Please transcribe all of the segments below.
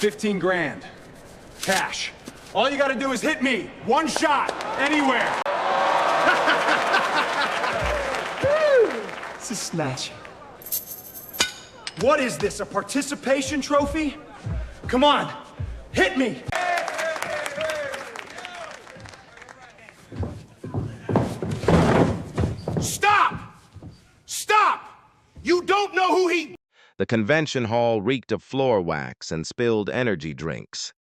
15 grand. Cash. All you gotta do is hit me. One shot. Anywhere. This is snatching. What is this, a participation trophy? Come on. Hit me. Stop! Stop! You don't know who he... The convention hall reeked of floor wax and spilled energy drinks.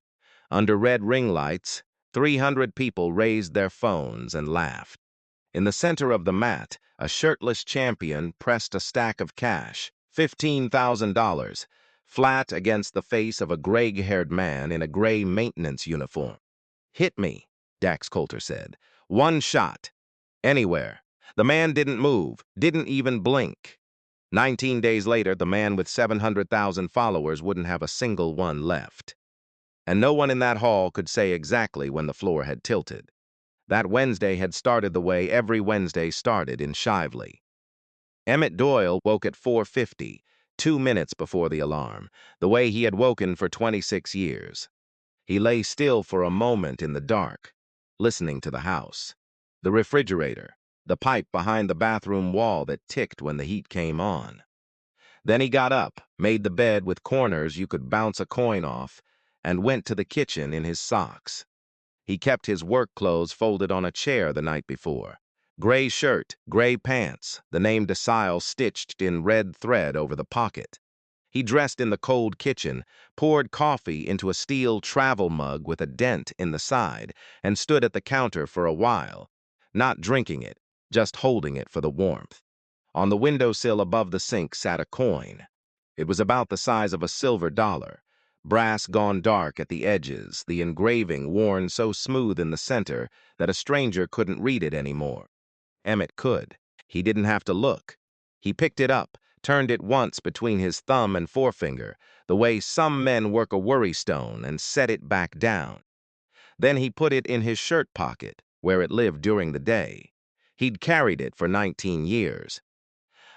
Under red ring lights, 300 people raised their phones and laughed. In the center of the mat, a shirtless champion pressed a stack of cash, $15,000, flat against the face of a gray-haired man in a gray maintenance uniform. "Hit me," Dax Coulter said. "One shot. Anywhere." The man didn't move, didn't even blink. 19 days later, the man with 700,000 followers wouldn't have a single one left. And no one in that hall could say exactly when the floor had tilted. That Wednesday had started the way every Wednesday started in Shively. Emmett Doyle woke at 4:50, 2 minutes before the alarm, the way he had woken for 26 years. He lay still for a moment in the dark, listening to the house. The refrigerator, the pipe behind the bathroom wall that ticked when the heat came on. Then he got up, made the bed with corners you could bounce a coin off, and went to the kitchen in his socks. He kept his work clothes folded on a chair the night before. Gray shirt, gray pants, the name Desile stitched in red thread over the pocket. He dressed in the cold kitchen, poured coffee into a steel travel mug with a dent in the side, and stood at the counter for a while, not drinking it, just holding it for the warmth. On the windowsill above the sink sat a coin. It was about the size of a silver dollar, brass gone dark at the edges, the engraving worn so smooth in the center that a stranger couldn't read it anymore. Emmett could. He didn't have to look. He picked it up, turned it once between his thumb and forefinger, the way some men work a worry stone, and set it back down. Then he put it in his shirt pocket, where it lived during the day. He'd carried it for 19 years.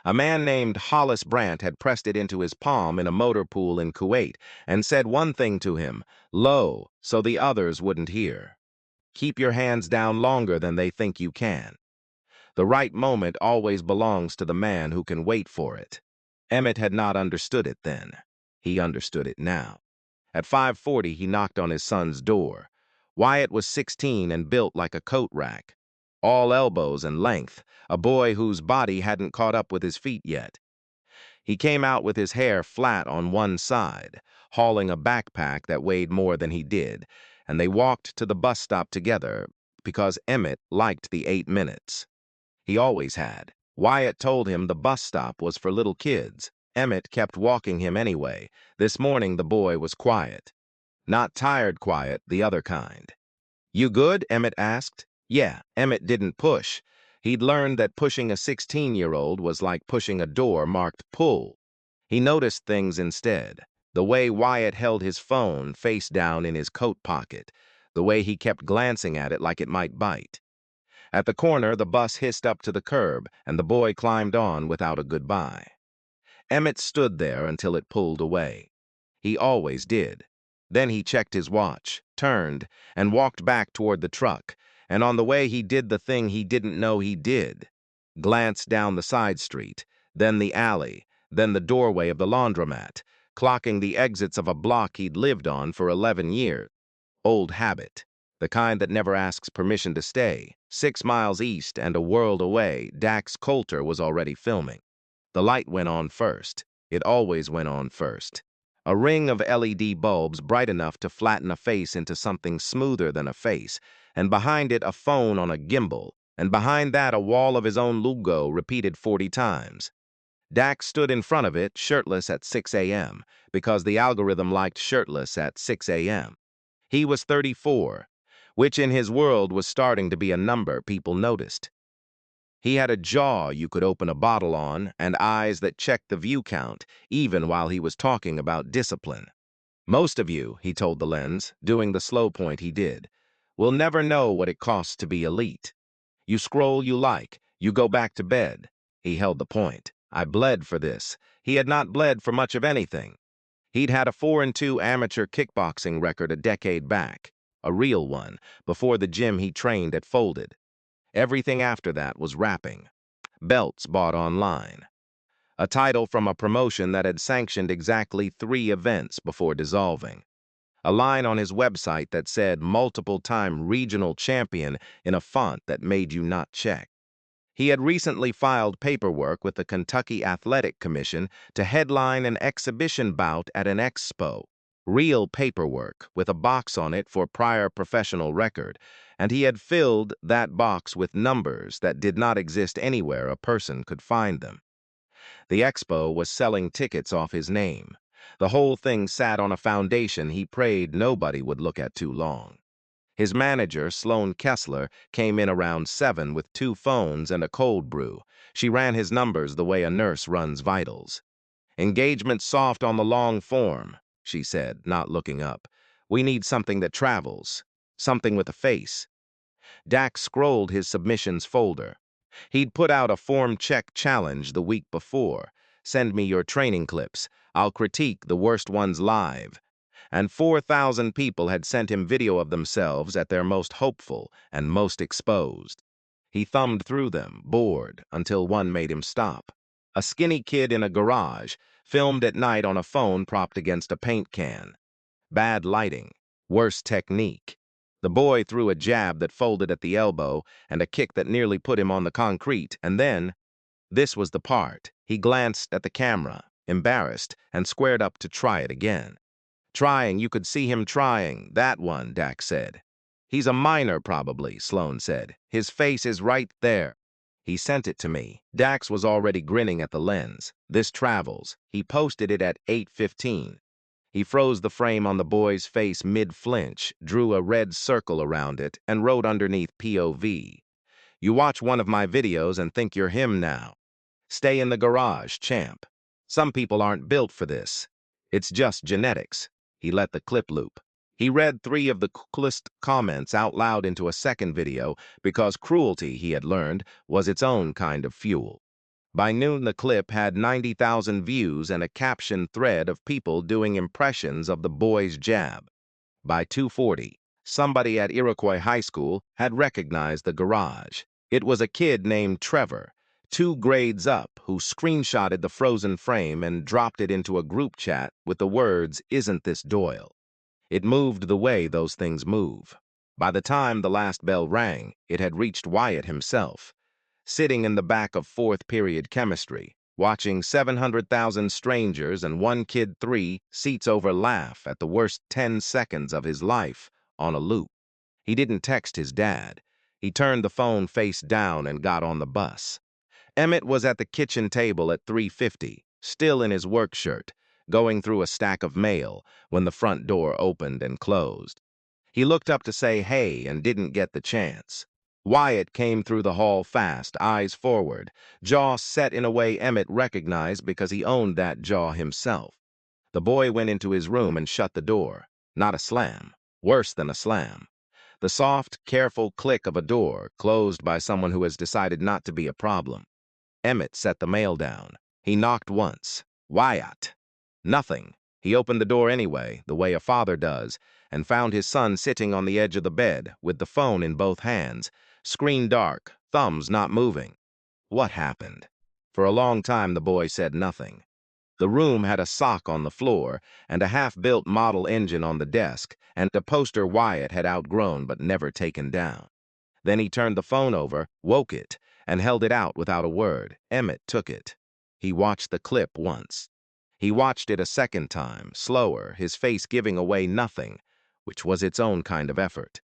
A man named Hollis Brandt had pressed it into his palm in a motor pool in Kuwait and said one thing to him, low, so the others wouldn't hear. Keep your hands down longer than they think you can. The right moment always belongs to the man who can wait for it. Emmett had not understood it then. He understood it now. At 5:40, he knocked on his son's door. Wyatt was 16 and built like a coat rack. All elbows and length, a boy whose body hadn't caught up with his feet yet. He came out with his hair flat on one side, hauling a backpack that weighed more than he did, and they walked to the bus stop together because Emmett liked the 8 minutes. He always had. Wyatt told him the bus stop was for little kids. Emmett kept walking him anyway. This morning the boy was quiet. Not tired quiet, the other kind. "You good?" Emmett asked. Yeah, Emmett didn't push. He'd learned that pushing a 16-year-old was like pushing a door marked pull. He noticed things instead. The way Wyatt held his phone face down in his coat pocket. The way he kept glancing at it like it might bite. At the corner, the bus hissed up to the curb, and the boy climbed on without a goodbye. Emmett stood there until it pulled away. He always did. Then he checked his watch, turned, and walked back toward the truck, and on the way he did the thing he didn't know he did. Glanced down the side street, then the alley, then the doorway of the laundromat, clocking the exits of a block he'd lived on for 11 years. Old habit. The kind that never asks permission to stay. 6 miles east and a world away, Dax Coulter was already filming. The light went on first. It always went on first. A ring of LED bulbs bright enough to flatten a face into something smoother than a face, and behind it a phone on a gimbal, and behind that a wall of his own logo repeated 40 times. Dax stood in front of it, shirtless at 6 a.m., because the algorithm liked shirtless at 6 a.m. He was 34, which in his world was starting to be a number people noticed. He had a jaw you could open a bottle on and eyes that checked the view count, even while he was talking about discipline. Most of you, he told the lens, doing the slow point he did, will never know what it costs to be elite. You scroll you like, you go back to bed. He held the point. I bled for this. He had not bled for much of anything. He'd had a 4-2 amateur kickboxing record a decade back, a real one, before the gym he trained at folded. Everything after that was rapping. Belts bought online. A title from a promotion that had sanctioned exactly 3 events before dissolving. A line on his website that said multiple-time regional champion in a font that made you not check. He had recently filed paperwork with the Kentucky Athletic Commission to headline an exhibition bout at an expo. Real paperwork with a box on it for prior professional record, and he had filled that box with numbers that did not exist anywhere a person could find them. The expo was selling tickets off his name. The whole thing sat on a foundation he prayed nobody would look at too long. His manager, Sloane Kessler, came in around 7 with 2 phones and a cold brew. She ran his numbers the way a nurse runs vitals. "Engagement soft on the long form," she said, not looking up. "We need something that travels. Something with a face." Dak scrolled his submissions folder. He'd put out a form check challenge the week before. "Send me your training clips. I'll critique the worst ones live." And 4,000 people had sent him video of themselves at their most hopeful and most exposed. He thumbed through them, bored, until one made him stop. A skinny kid in a garage, filmed at night on a phone propped against a paint can. Bad lighting, worse technique. The boy threw a jab that folded at the elbow and a kick that nearly put him on the concrete, and then, this was the part, he glanced at the camera, embarrassed, and squared up to try it again. "Trying, you could see him trying, that one," Dak said. "He's a minor, probably," Sloane said. "His face is right there." He sent it to me. Dax was already grinning at the lens. "This travels." He posted it at 8:15. He froze the frame on the boy's face mid-flinch, drew a red circle around it, and wrote underneath POV. "You watch one of my videos and think you're him now. Stay in the garage, champ. Some people aren't built for this. It's just genetics." He let the clip loop. He read 3 of the coolest comments out loud into a second video because cruelty, he had learned, was its own kind of fuel. By noon, the clip had 90,000 views and a caption thread of people doing impressions of the boy's jab. By 2:40, somebody at Iroquois High School had recognized the garage. It was a kid named Trevor, 2 grades up, who screenshotted the frozen frame and dropped it into a group chat with the words, "Isn't this Doyle?" It moved the way those things move. By the time the last bell rang, it had reached Wyatt himself, sitting in the back of 4th period chemistry, watching 700,000 strangers and one kid 3 seats over laugh at the worst 10 seconds of his life on a loop. He didn't text his dad. He turned the phone face down and got on the bus. Emmett was at the kitchen table at 3:50, still in his work shirt, going through a stack of mail when the front door opened and closed. He looked up to say hey and didn't get the chance. Wyatt came through the hall fast, eyes forward, jaw set in a way Emmett recognized because he owned that jaw himself. The boy went into his room and shut the door. Not a slam. Worse than a slam. The soft, careful click of a door closed by someone who has decided not to be a problem. Emmett set the mail down. He knocked once. "Wyatt." Nothing. He opened the door anyway, the way a father does, and found his son sitting on the edge of the bed with the phone in both hands, screen dark, thumbs not moving. What happened? For a long time the boy said nothing. The room had a sock on the floor and a half-built model engine on the desk and a poster Wyatt had outgrown but never taken down. Then he turned the phone over, woke it, and held it out without a word. Emmett took it. He watched the clip once. He watched it a second time, slower, his face giving away nothing, which was its own kind of effort.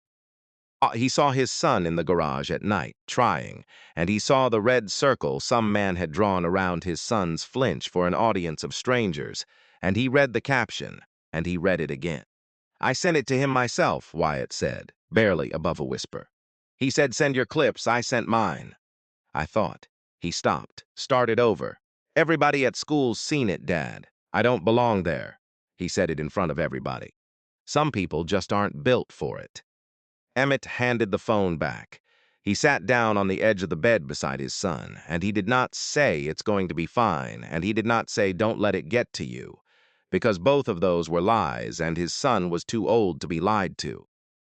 He saw his son in the garage at night, trying, and he saw the red circle some man had drawn around his son's flinch for an audience of strangers, and he read the caption, and he read it again. "I sent it to him myself," Wyatt said, barely above a whisper. "He said send your clips, I sent mine." I thought. He stopped, started over. "Everybody at school's seen it, Dad. I don't belong there." He said it in front of everybody. Some people just aren't built for it. Emmett handed the phone back. He sat down on the edge of the bed beside his son, and he did not say it's going to be fine, and he did not say don't let it get to you. because both of those were lies and his son was too old to be lied to.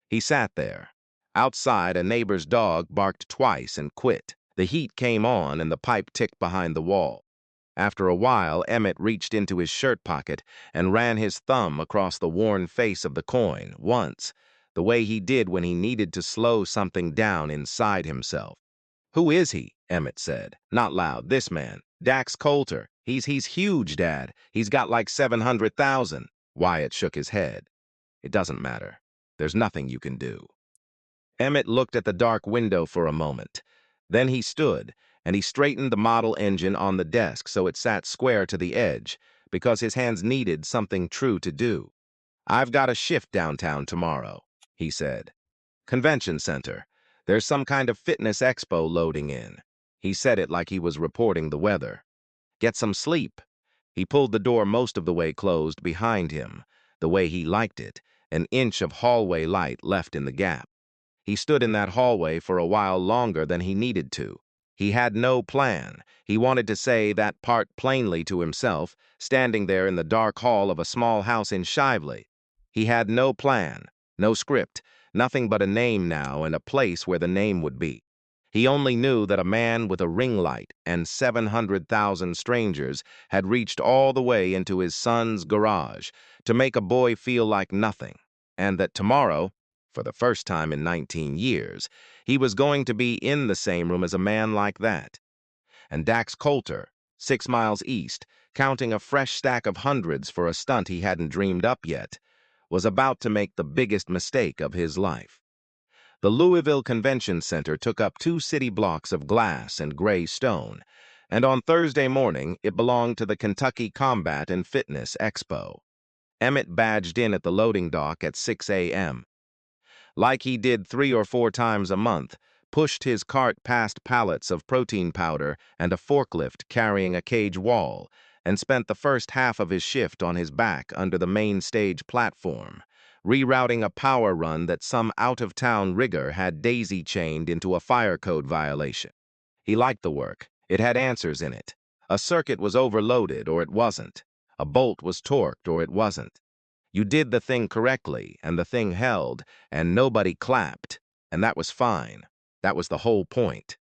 He sat there. Outside, a neighbor's dog barked twice and quit. The heat came on and the pipe ticked behind the wall. After a while, Emmett reached into his shirt pocket and ran his thumb across the worn face of the coin, once, the way he did when he needed to slow something down inside himself. "Who is he?" Emmett said. Not loud. "This man. Dax Coulter. He's huge, Dad. He's got like 700,000. Wyatt shook his head. "It doesn't matter. There's nothing you can do." Emmett looked at the dark window for a moment. Then he stood, and he straightened the model engine on the desk so it sat square to the edge, because his hands needed something true to do. "I've got a shift downtown tomorrow," he said. "Convention center. There's some kind of fitness expo loading in." He said it like he was reporting the weather. "Get some sleep." He pulled the door most of the way closed behind him, the way he liked it, an inch of hallway light left in the gap. He stood in that hallway for a while longer than he needed to. He had no plan. He wanted to say that part plainly to himself, standing there in the dark hall of a small house in Shively. He had no plan, no script, nothing but a name now and a place where the name would be. He only knew that a man with a ring light and 700,000 strangers had reached all the way into his son's garage to make a boy feel like nothing, and that tomorrow, for the first time in 19 years, he was going to be in the same room as a man like that. And Dax Coulter, 6 miles east, counting a fresh stack of hundreds for a stunt he hadn't dreamed up yet, was about to make the biggest mistake of his life. The Louisville Convention Center took up 2 city blocks of glass and gray stone, and on Thursday morning it belonged to the Kentucky Combat and Fitness Expo. Emmett badged in at the loading dock at 6 a.m. Like he did 3 or 4 times a month, pushed his cart past pallets of protein powder and a forklift carrying a cage wall, and spent the first half of his shift on his back under the main stage platform, rerouting a power run that some out-of-town rigger had daisy-chained into a fire code violation. He liked the work. It had answers in it. A circuit was overloaded or it wasn't. A bolt was torqued or it wasn't. You did the thing correctly, and the thing held, and nobody clapped, and that was fine. That was the whole point.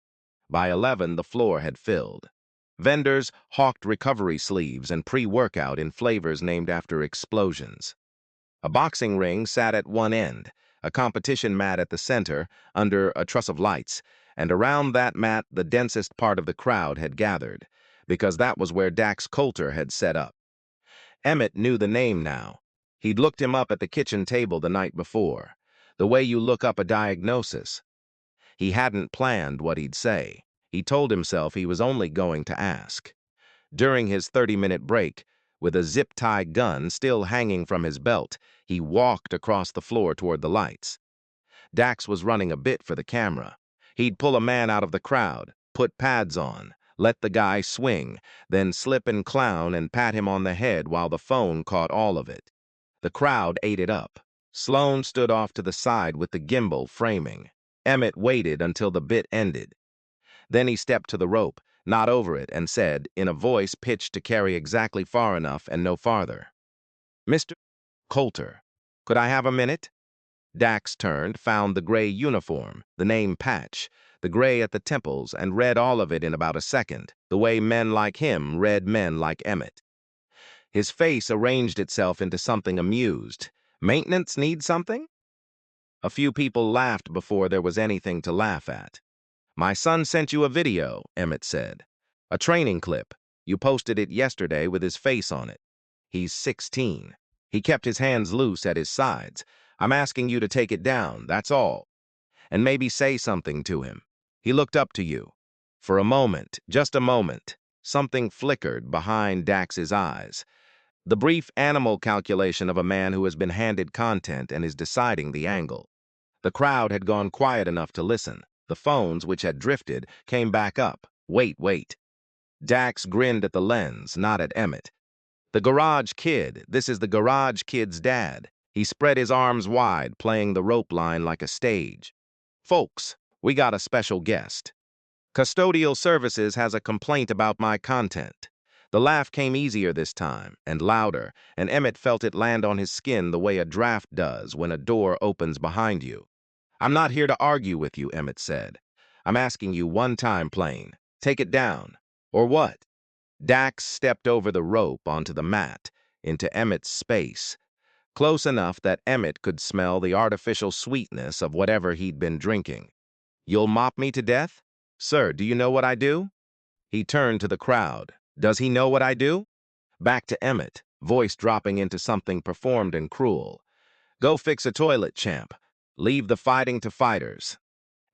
By 11, the floor had filled. Vendors hawked recovery sleeves and pre-workout in flavors named after explosions. A boxing ring sat at one end, a competition mat at the center, under a truss of lights, and around that mat the densest part of the crowd had gathered, because that was where Dax Coulter had set up. Emmett knew the name now. He'd looked him up at the kitchen table the night before, the way you look up a diagnosis. He hadn't planned what he'd say. He told himself he was only going to ask. During his 30-minute break, with a zip-tie gun still hanging from his belt, he walked across the floor toward the lights. Dax was running a bit for the camera. He'd pull a man out of the crowd, put pads on, let the guy swing, then slip and clown and pat him on the head while the phone caught all of it. The crowd ate it up. Sloan stood off to the side with the gimbal framing. Emmett waited until the bit ended. Then he stepped to the rope, not over it, and said, in a voice pitched to carry exactly far enough and no farther, "Mr. Coulter, could I have a minute?" Dax turned, found the gray uniform, the name patch, the gray at the temples, and read all of it in about a second, the way men like him read men like Emmett. His face arranged itself into something amused. "Maintenance need something?" A few people laughed before there was anything to laugh at. "My son sent you a video," Emmett said. "A training clip. You posted it yesterday with his face on it. He's 16. He kept his hands loose at his sides. I'm asking you to take it down, that's all. And maybe say something to him. He looked up to you." For a moment, just a moment, something flickered behind Dax's eyes. The brief animal calculation of a man who has been handed content and is deciding the angle. The crowd had gone quiet enough to listen. The phones, which had drifted, came back up. Wait. Dax grinned at the lens, not at Emmett. "The Garage Kid. This is the Garage Kid's dad." He spread his arms wide, playing the rope line like a stage. "Folks, we got a special guest. Custodial Services has a complaint about my content. The laugh came easier this time, and louder, and Emmett felt it land on his skin the way a draft does when a door opens behind you. "I'm not here to argue with you," Emmett said. "I'm asking you one time plain. Take it down. Or what?" Dax stepped over the rope onto the mat, into Emmett's space, close enough that Emmett could smell the artificial sweetness of whatever he'd been drinking. "You'll mop me to death? Sir, do you know what I do?" He turned to the crowd. "Does he know what I do?" Back to Emmett, voice dropping into something performed and cruel. "Go fix a toilet, champ. Leave the fighting to fighters."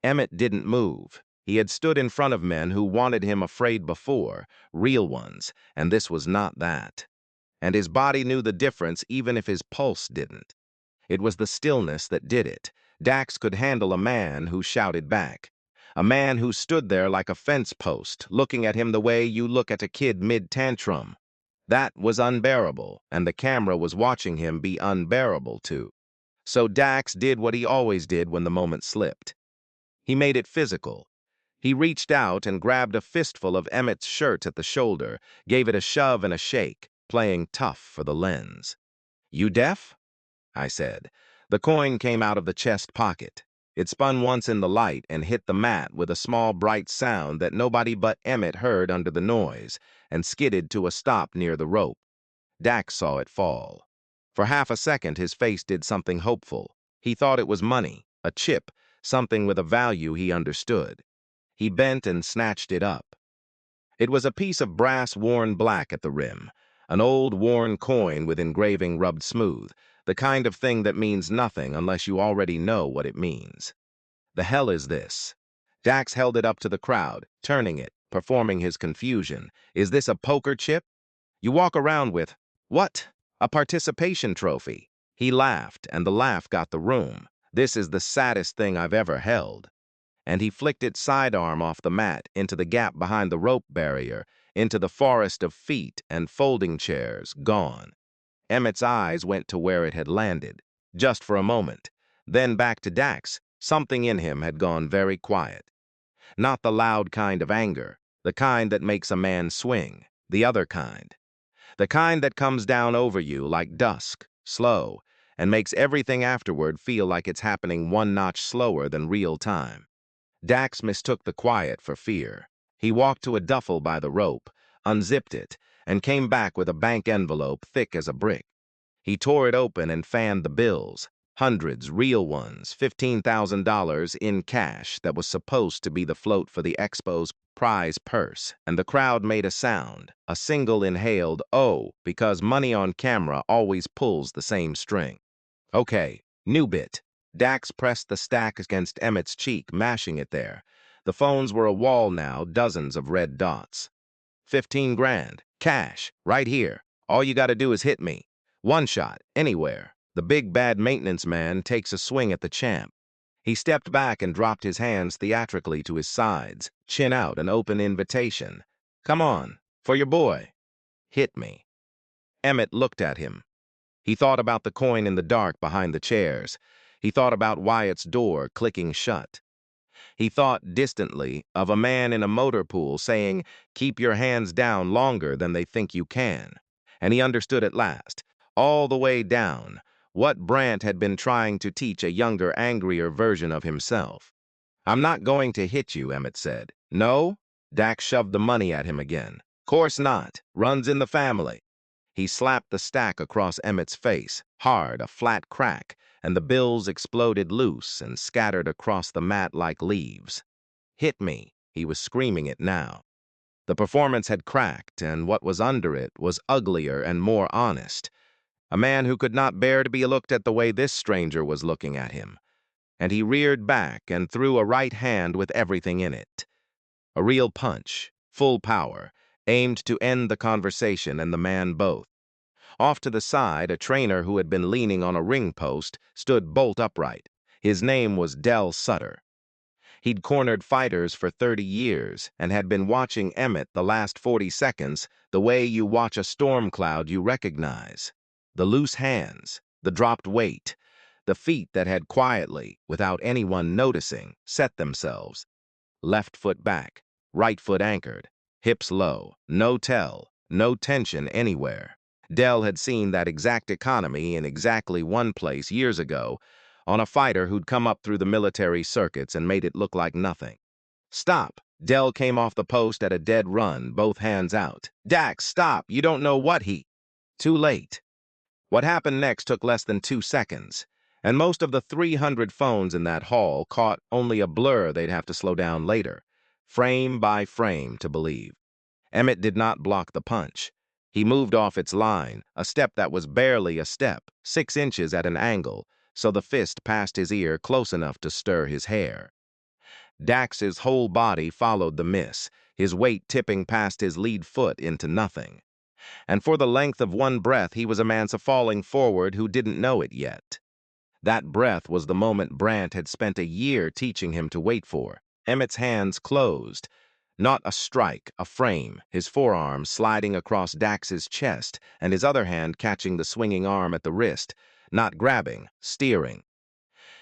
Emmett didn't move. He had stood in front of men who wanted him afraid before, real ones, and this was not that. And his body knew the difference even if his pulse didn't. It was the stillness that did it. Dax could handle a man who shouted back. A man who stood there like a fence post, looking at him the way you look at a kid mid-tantrum. That was unbearable, and the camera was watching him be unbearable too. So Dax did what he always did when the moment slipped. He made it physical. He reached out and grabbed a fistful of Emmett's shirt at the shoulder, gave it a shove and a shake, playing tough for the lens. "You deaf?" I said. The coin came out of the chest pocket. It spun once in the light and hit the mat with a small bright sound that nobody but Emmett heard under the noise, and skidded to a stop near the rope. Dax saw it fall. For half a second his face did something hopeful. He thought it was money, a chip, something with a value he understood. He bent and snatched it up. It was a piece of brass worn black at the rim, an old worn coin with engraving rubbed smooth, the kind of thing that means nothing unless you already know what it means. "The hell is this?" Dax held it up to the crowd, turning it, performing his confusion. "Is this a poker chip? You walk around with, what? A participation trophy." He laughed, and the laugh got the room. "This is the saddest thing I've ever held." And he flicked its sidearm off the mat into the gap behind the rope barrier, into the forest of feet and folding chairs, gone. Emmett's eyes went to where it had landed, just for a moment. Then back to Dax. Something in him had gone very quiet. Not the loud kind of anger, the kind that makes a man swing, the other kind. The kind that comes down over you like dusk, slow, and makes everything afterward feel like it's happening one notch slower than real time. Dax mistook the quiet for fear. He walked to a duffel by the rope, unzipped it, and came back with a bank envelope thick as a brick. He tore it open and fanned the bills, hundreds, real ones, $15,000 in cash that was supposed to be the float for the expo's prize purse, and the crowd made a sound, a single inhaled "oh," because money on camera always pulls the same string. "Okay, new bit." Dax pressed the stack against Emmett's cheek, mashing it there. The phones were a wall now, dozens of red dots. 15 grand, cash, right here. All you gotta do is hit me. One shot, anywhere. The big bad maintenance man takes a swing at the champ. He stepped back and dropped his hands theatrically to his sides, chin out, an open invitation. "Come on, for your boy. Hit me." Emmett looked at him. He thought about the coin in the dark behind the chairs. He thought about Wyatt's door clicking shut. He thought distantly of a man in a motor pool saying, "Keep your hands down longer than they think you can." And he understood at last, all the way down, what Brant had been trying to teach a younger, angrier version of himself. "I'm not going to hit you," Emmett said. "No?" Dax shoved the money at him again. "Course not. Runs in the family." He slapped the stack across Emmett's face, hard, a flat crack, and the bills exploded loose and scattered across the mat like leaves. "Hit me." He was screaming it now. The performance had cracked, and what was under it was uglier and more honest. A man who could not bear to be looked at the way this stranger was looking at him. And he reared back and threw a right hand with everything in it. A real punch, full power, aimed to end the conversation and the man both. Off to the side, a trainer who had been leaning on a ring post stood bolt upright. His name was Del Sutter. He'd cornered fighters for 30 years and had been watching Emmett the last 40 seconds the way you watch a storm cloud you recognize. The loose hands, the dropped weight, the feet that had quietly, without anyone noticing, set themselves. Left foot back, right foot anchored, hips low, no tell, no tension anywhere. Dell had seen that exact economy in exactly one place years ago, on a fighter who'd come up through the military circuits and made it look like nothing. Stop! Dell came off the post at a dead run, both hands out. Dax, stop! You don't know what he... Too late. What happened next took less than 2 seconds, and most of the 300 phones in that hall caught only a blur they'd have to slow down later, frame by frame, to believe. Emmett did not block the punch. He moved off its line, a step that was barely a step, 6 inches at an angle, so the fist passed his ear close enough to stir his hair. Dax's whole body followed the miss, his weight tipping past his lead foot into nothing. And for the length of one breath, he was a man falling forward who didn't know it yet. That breath was the moment Brandt had spent a year teaching him to wait for. Emmett's hands closed. Not a strike, a frame, his forearm sliding across Dax's chest and his other hand catching the swinging arm at the wrist, not grabbing, steering.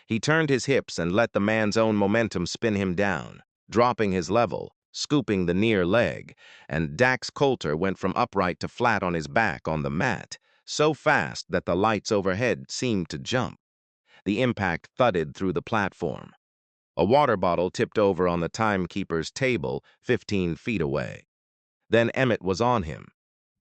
He turned his hips and let the man's own momentum spin him down, dropping his level, scooping the near leg, and Dax Coulter went from upright to flat on his back on the mat, so fast that the lights overhead seemed to jump. The impact thudded through the platform. A water bottle tipped over on the timekeeper's table 15 feet away. Then Emmett was on him.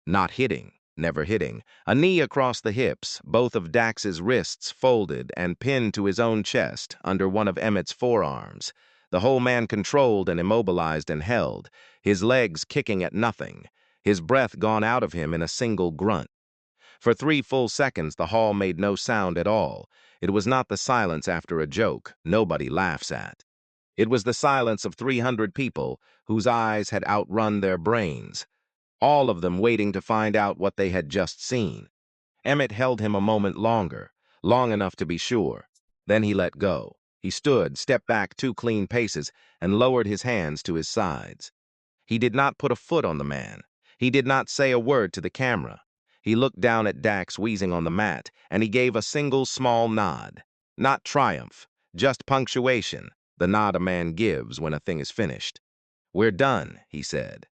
Not hitting, never hitting. A knee across the hips, both of Dax's wrists folded and pinned to his own chest under one of Emmett's forearms. The whole man controlled and immobilized and held, his legs kicking at nothing, his breath gone out of him in a single grunt. For 3 full seconds, the hall made no sound at all. It was not the silence after a joke nobody laughs at. It was the silence of 300 people whose eyes had outrun their brains, all of them waiting to find out what they had just seen. Emmett held him a moment longer, long enough to be sure. Then he let go. He stood, stepped back 2 clean paces, and lowered his hands to his sides. He did not put a foot on the man. He did not say a word to the camera. He looked down at Dax wheezing on the mat, and he gave a single small nod. Not triumph, just punctuation, the nod a man gives when a thing is finished. "We're done," he said.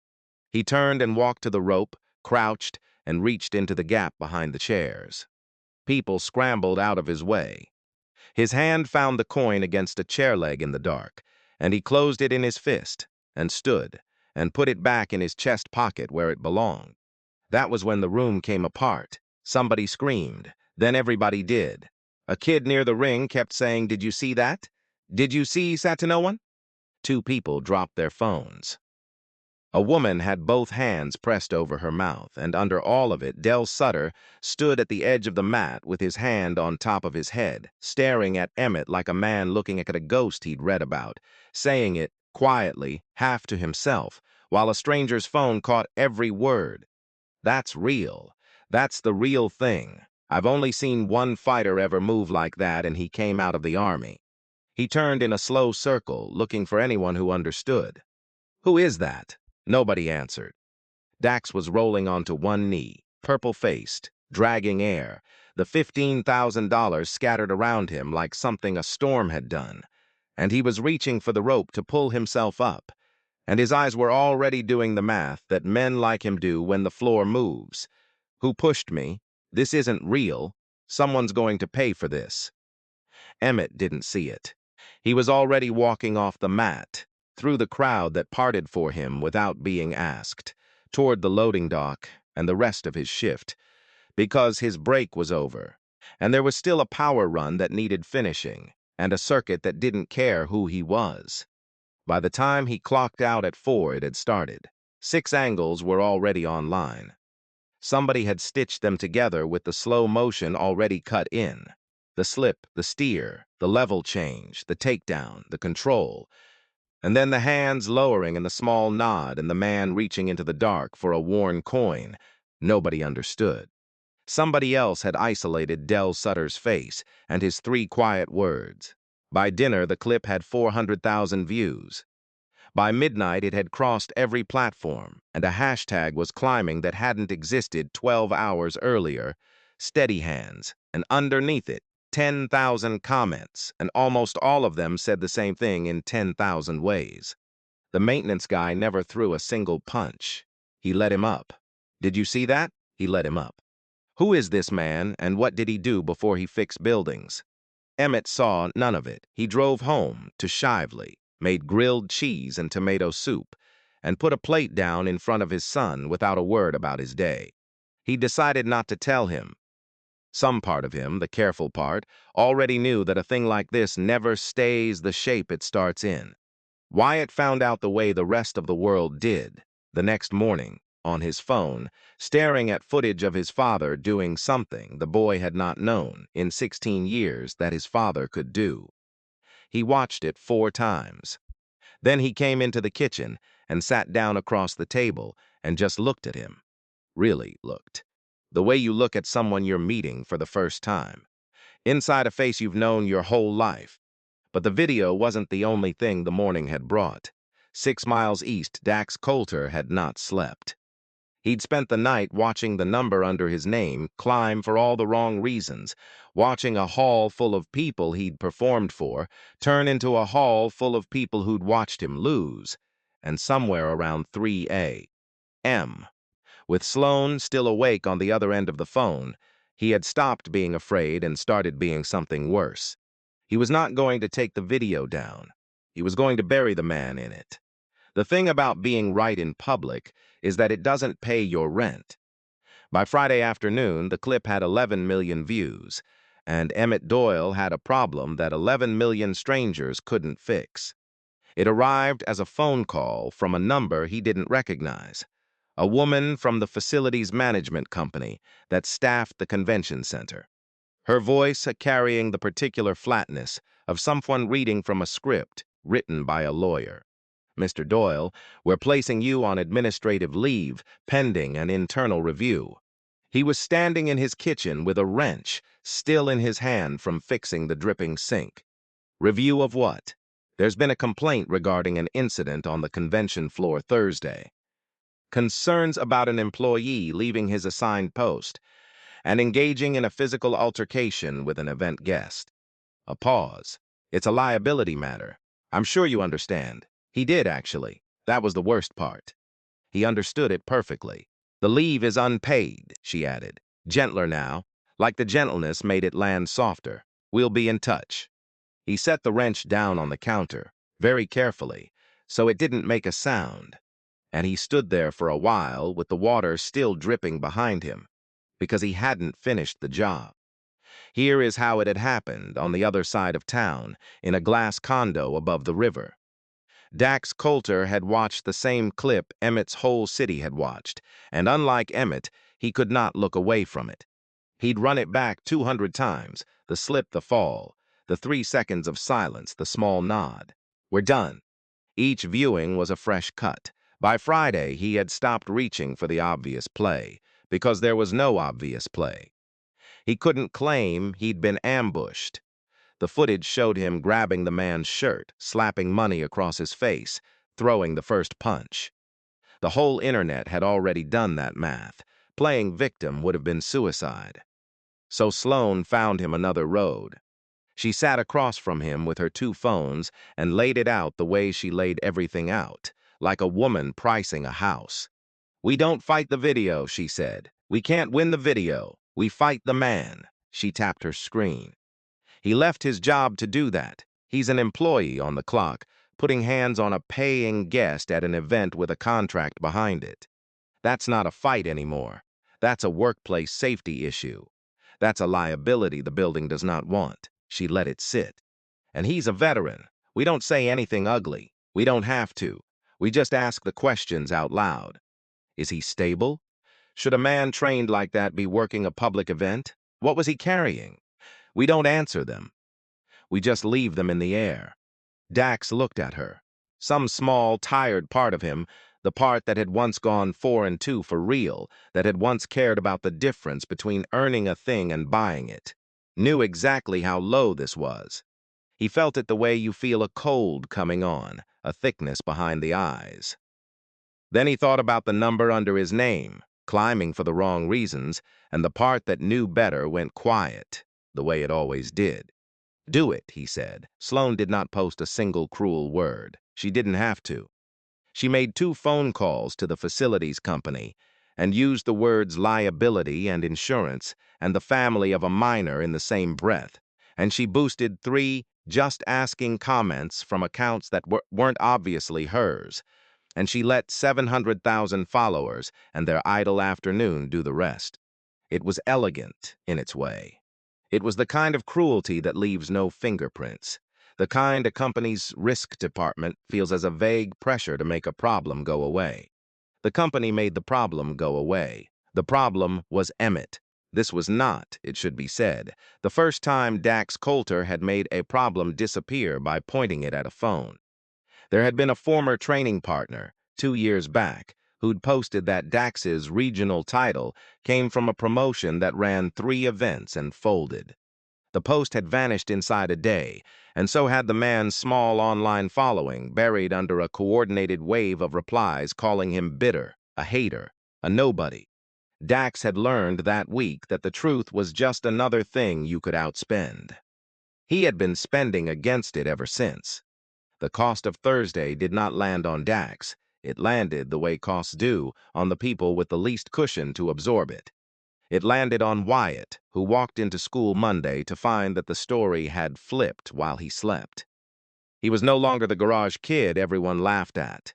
He turned and walked to the rope, crouched, and reached into the gap behind the chairs. People scrambled out of his way. His hand found the coin against a chair leg in the dark, and he closed it in his fist, and stood, and put it back in his chest pocket where it belonged. That was when the room came apart. Somebody screamed. Then everybody did. A kid near the ring kept saying, "Did you see that? Did you see Satinowan?" 2 people dropped their phones. A woman had both hands pressed over her mouth, and under all of it, Del Sutter stood at the edge of the mat with his hand on top of his head, staring at Emmett like a man looking at a ghost he'd read about, saying it quietly, half to himself, while a stranger's phone caught every word. "That's real. That's the real thing. I've only seen one fighter ever move like that, and he came out of the army." He turned in a slow circle, looking for anyone who understood. "Who is that?" Nobody answered. Dax was rolling onto one knee, purple-faced, dragging air, the $15,000 scattered around him like something a storm had done, and he was reaching for the rope to pull himself up, and his eyes were already doing the math that men like him do when the floor moves. "Who pushed me? This isn't real. Someone's going to pay for this." Emmett didn't see it. He was already walking off the mat, through the crowd that parted for him without being asked, toward the loading dock and the rest of his shift, because his break was over, and there was still a power run that needed finishing, and a circuit that didn't care who he was. By the time he clocked out at 4, it had started. 6 angles were already online. Somebody had stitched them together with the slow motion already cut in. The slip, the steer, the level change, the takedown, the control, and then the hands lowering and the small nod and the man reaching into the dark for a worn coin. Nobody understood. Somebody else had isolated Del Sutter's face and his 3 quiet words. By dinner, the clip had 400,000 views. By midnight, it had crossed every platform, and a hashtag was climbing that hadn't existed 12 hours earlier. Steady hands, and underneath it, 10,000 comments, and almost all of them said the same thing in 10,000 ways. The maintenance guy never threw a single punch. He let him up. Did you see that? He let him up. Who is this man, and what did he do before he fixed buildings? Emmett saw none of it. He drove home to Shively, made grilled cheese and tomato soup, and put a plate down in front of his son without a word about his day. He decided not to tell him. Some part of him, the careful part, already knew that a thing like this never stays the shape it starts in. Wyatt found out the way the rest of the world did, the next morning, on his phone, staring at footage of his father doing something the boy had not known in 16 years that his father could do. He watched it 4 times. Then he came into the kitchen and sat down across the table and just looked at him. Really looked. The way you look at someone you're meeting for the first time. Inside a face you've known your whole life. But the video wasn't the only thing the morning had brought. 6 miles east, Dax Coulter had not slept. He'd spent the night watching the number under his name climb for all the wrong reasons, watching a hall full of people he'd performed for turn into a hall full of people who'd watched him lose, and somewhere around 3 a.m. With Sloan still awake on the other end of the phone, he had stopped being afraid and started being something worse. He was not going to take the video down. He was going to bury the man in it. The thing about being right in public is that it doesn't pay your rent. By Friday afternoon, the clip had 11 million views, and Emmett Doyle had a problem that 11 million strangers couldn't fix. It arrived as a phone call from a number he didn't recognize, a woman from the facilities management company that staffed the convention center. Her voice carrying the particular flatness of someone reading from a script written by a lawyer. Mr. Doyle, we're placing you on administrative leave pending an internal review. He was standing in his kitchen with a wrench still in his hand from fixing the dripping sink. Review of what? There's been a complaint regarding an incident on the convention floor Thursday. Concerns about an employee leaving his assigned post and engaging in a physical altercation with an event guest. A pause. It's a liability matter. I'm sure you understand. He did, actually. That was the worst part. He understood it perfectly. The leave is unpaid, she added. Gentler now, like the gentleness made it land softer. We'll be in touch. He set the wrench down on the counter, very carefully, so it didn't make a sound. And he stood there for a while with the water still dripping behind him, because he hadn't finished the job. Here is how it had happened on the other side of town, in a glass condo above the river. Dax Coulter had watched the same clip Emmett's whole city had watched, and unlike Emmett, he could not look away from it. He'd run it back 200 times, the slip, the fall, the 3 seconds of silence, the small nod. We're done. Each viewing was a fresh cut. By Friday, he had stopped reaching for the obvious play, because there was no obvious play. He couldn't claim he'd been ambushed. The footage showed him grabbing the man's shirt, slapping money across his face, throwing the first punch. The whole internet had already done that math. Playing victim would have been suicide. So Sloan found him another road. She sat across from him with her 2 phones and laid it out the way she laid everything out, like a woman pricing a house. We don't fight the video, she said. We can't win the video. We fight the man. She tapped her screen. He left his job to do that. He's an employee on the clock, putting hands on a paying guest at an event with a contract behind it. That's not a fight anymore. That's a workplace safety issue. That's a liability the building does not want. She let it sit. And he's a veteran. We don't say anything ugly. We don't have to. We just ask the questions out loud. Is he stable? Should a man trained like that be working a public event? What was he carrying? We don't answer them. We just leave them in the air. Dax looked at her. Some small, tired part of him, the part that had once gone 4 and 2 for real, that had once cared about the difference between earning a thing and buying it, knew exactly how low this was. He felt it the way you feel a cold coming on, a thickness behind the eyes. Then he thought about the number under his name, climbing for the wrong reasons, and the part that knew better went quiet, the way it always did. Do it, he said. Sloan did not post a single cruel word. She didn't have to. She made 2 phone calls to the facilities company, and used the words liability and insurance and the family of a minor in the same breath, and she boosted 3 just asking comments from accounts that weren't obviously hers, and she let 700,000 followers and their idle afternoon do the rest. It was elegant in its way. It was the kind of cruelty that leaves no fingerprints, the kind a company's risk department feels as a vague pressure to make a problem go away. The company made the problem go away. The problem was Emmett. This was not, it should be said, the first time Dax Coulter had made a problem disappear by pointing it at a phone. There had been a former training partner, 2 years back, who'd posted that Dax's regional title came from a promotion that ran 3 events and folded. The post had vanished inside a day, and so had the man's small online following, buried under a coordinated wave of replies calling him bitter, a hater, a nobody. Dax had learned that week that the truth was just another thing you could outspend. He had been spending against it ever since. The cost of Thursday did not land on Dax. It landed, the way costs do, on the people with the least cushion to absorb it. It landed on Wyatt, who walked into school Monday to find that the story had flipped while he slept. He was no longer the garage kid everyone laughed at.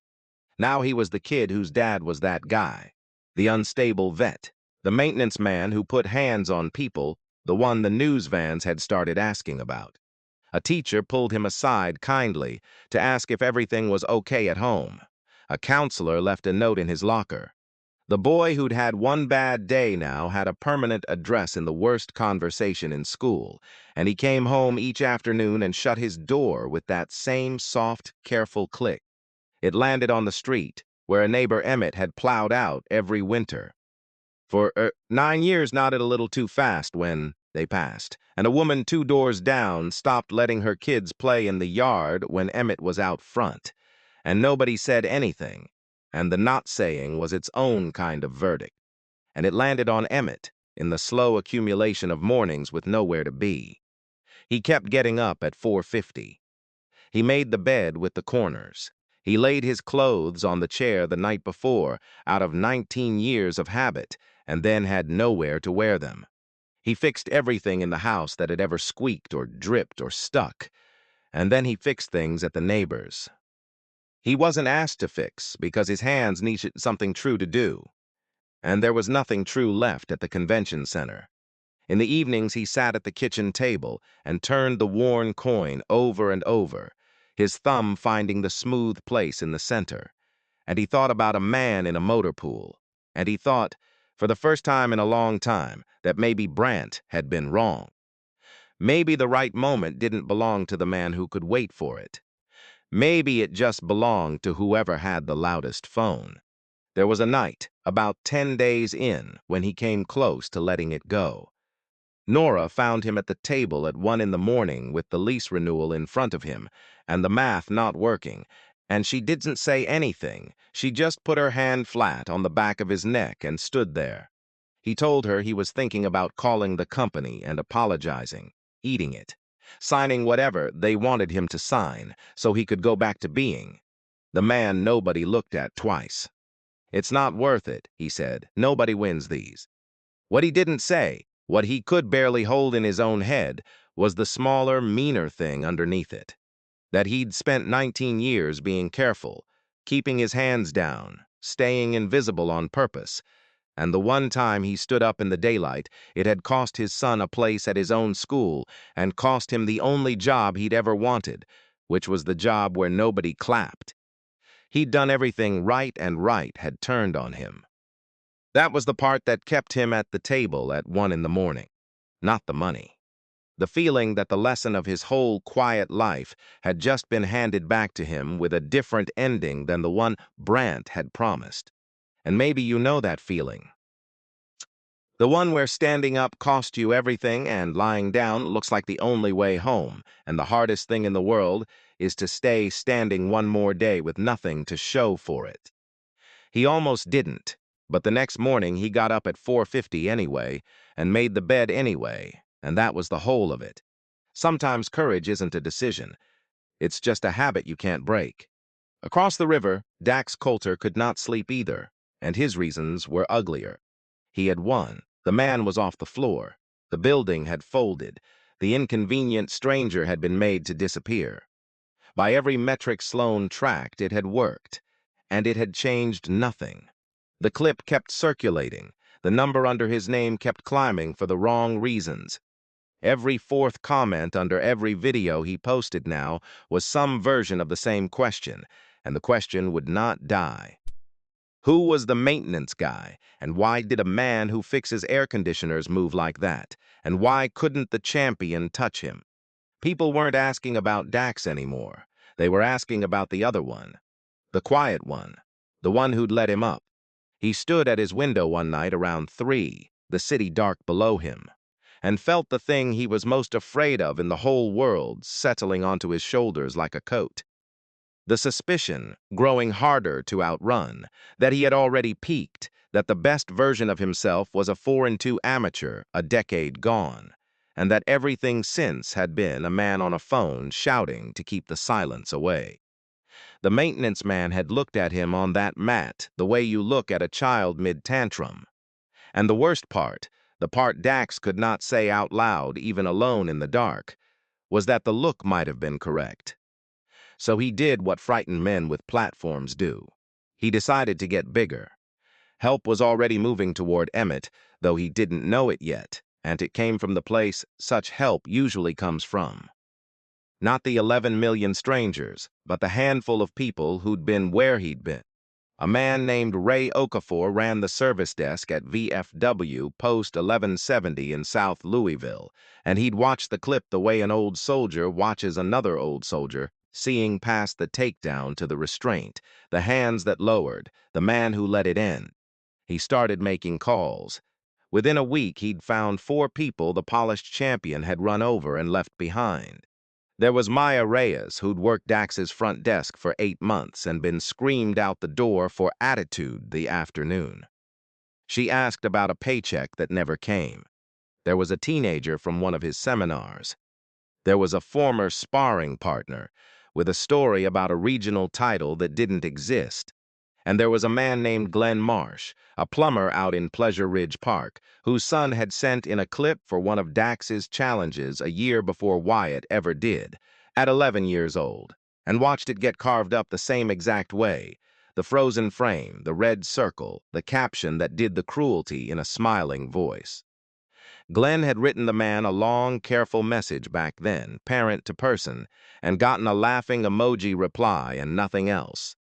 Now he was the kid whose dad was that guy, the unstable vet, the maintenance man who put hands on people, the one the news vans had started asking about. A teacher pulled him aside kindly to ask if everything was okay at home. A counselor left a note in his locker. The boy who'd had one bad day now had a permanent address in the worst conversation in school, and he came home each afternoon and shut his door with that same soft, careful click. It landed on the street, where a neighbor Emmett had plowed out every winter. For 9 years nodded a little too fast when they passed, and a woman 2 doors down stopped letting her kids play in the yard when Emmett was out front, and nobody said anything, and the not saying was its own kind of verdict, and it landed on Emmett in the slow accumulation of mornings with nowhere to be. He kept getting up at 4:50. He made the bed with the corners. He laid his clothes on the chair the night before out of 19 years of habit, and then had nowhere to wear them. He fixed everything in the house that had ever squeaked or dripped or stuck, and then he fixed things at the neighbors'. He wasn't asked to fix because his hands needed something true to do, and there was nothing true left at the convention center. In the evenings he sat at the kitchen table and turned the worn coin over and over, his thumb finding the smooth place in the center, and he thought about a man in a motor pool, and he thought, for the first time in a long time, that maybe Brant had been wrong. Maybe the right moment didn't belong to the man who could wait for it. Maybe it just belonged to whoever had the loudest phone. There was a night, about 10 days in, when he came close to letting it go. Nora found him at the table at 1 in the morning with the lease renewal in front of him and the math not working, and she didn't say anything. She just put her hand flat on the back of his neck and stood there. He told her he was thinking about calling the company and apologizing, eating it, signing whatever they wanted him to sign so he could go back to being the man nobody looked at twice. "It's not worth it," he said. "Nobody wins these." What he didn't say, what he could barely hold in his own head, was the smaller, meaner thing underneath it. That he'd spent 19 years being careful, keeping his hands down, staying invisible on purpose, and the one time he stood up in the daylight, it had cost his son a place at his own school and cost him the only job he'd ever wanted, which was the job where nobody clapped. He'd done everything right, and right had turned on him. That was the part that kept him at the table at 1 in the morning, not the money. The feeling that the lesson of his whole quiet life had just been handed back to him with a different ending than the one Brant had promised. And maybe you know that feeling. The one where standing up cost you everything and lying down looks like the only way home, and the hardest thing in the world is to stay standing one more day with nothing to show for it. He almost didn't, but the next morning he got up at 4:50 anyway, and made the bed anyway, and that was the whole of it. Sometimes courage isn't a decision. It's just a habit you can't break. Across the river, Dax Coulter could not sleep either. and his reasons were uglier. He had won. The man was off the floor. The building had folded. The inconvenient stranger had been made to disappear. By every metric Sloan tracked, it had worked, and it had changed nothing. The clip kept circulating. The number under his name kept climbing for the wrong reasons. Every fourth comment under every video he posted now was some version of the same question, and the question would not die. Who was the maintenance guy, and why did a man who fixes air conditioners move like that, and why couldn't the champion touch him? People weren't asking about Dax anymore. They were asking about the other one, the quiet one, the one who'd let him up. He stood at his window one night around 3, the city dark below him, and felt the thing he was most afraid of in the whole world settling onto his shoulders like a coat. The suspicion, growing harder to outrun, that he had already peaked, that the best version of himself was a 4-2 amateur, a decade gone, and that everything since had been a man on a phone shouting to keep the silence away. The maintenance man had looked at him on that mat the way you look at a child mid-tantrum. And the worst part, the part Dax could not say out loud even alone in the dark, was that the look might have been correct. So he did what frightened men with platforms do. He decided to get bigger. Help was already moving toward Emmett, though he didn't know it yet, and it came from the place such help usually comes from. Not the 11 million strangers, but the handful of people who'd been where he'd been. A man named Ray Okafor ran the service desk at VFW Post 1170 in South Louisville, and he'd watched the clip the way an old soldier watches another old soldier, seeing past the takedown to the restraint, the hands that lowered, the man who let it in. He started making calls. Within a week, he'd found 4 people the polished champion had run over and left behind. There was Maya Reyes, who'd worked Dax's front desk for 8 months and been screamed out the door for attitude the afternoon. She asked about a paycheck that never came. There was a teenager from one of his seminars. There was a former sparring partner with a story about a regional title that didn't exist. And there was a man named Glenn Marsh, a plumber out in Pleasure Ridge Park, whose son had sent in a clip for one of Dax's challenges a year before Wyatt ever did, at 11 years old, and watched it get carved up the same exact way, the frozen frame, the red circle, the caption that did the cruelty in a smiling voice. Glenn had written the man a long, careful message back then, parent to person, and gotten a laughing emoji reply and nothing else.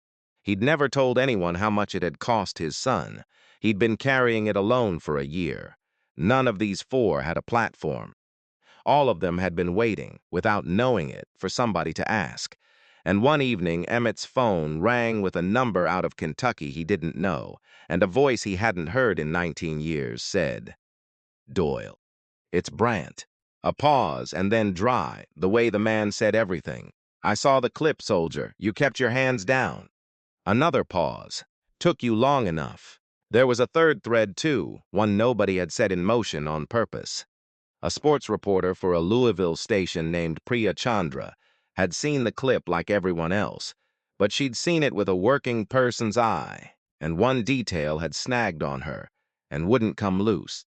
He'd never told anyone how much it had cost his son. He'd been carrying it alone for a year. None of these 4 had a platform. All of them had been waiting, without knowing it, for somebody to ask. And one evening, Emmett's phone rang with a number out of Kentucky he didn't know, and a voice he hadn't heard in 19 years said, "Doyle, it's Brant." A pause, and then dry, the way the man said everything. "I saw the clip, soldier. You kept your hands down." Another pause. "Took you long enough." There was a third thread, too, one nobody had set in motion on purpose. A sports reporter for a Louisville station named Priya Chandra had seen the clip like everyone else, but she'd seen it with a working person's eye, and one detail had snagged on her and wouldn't come loose.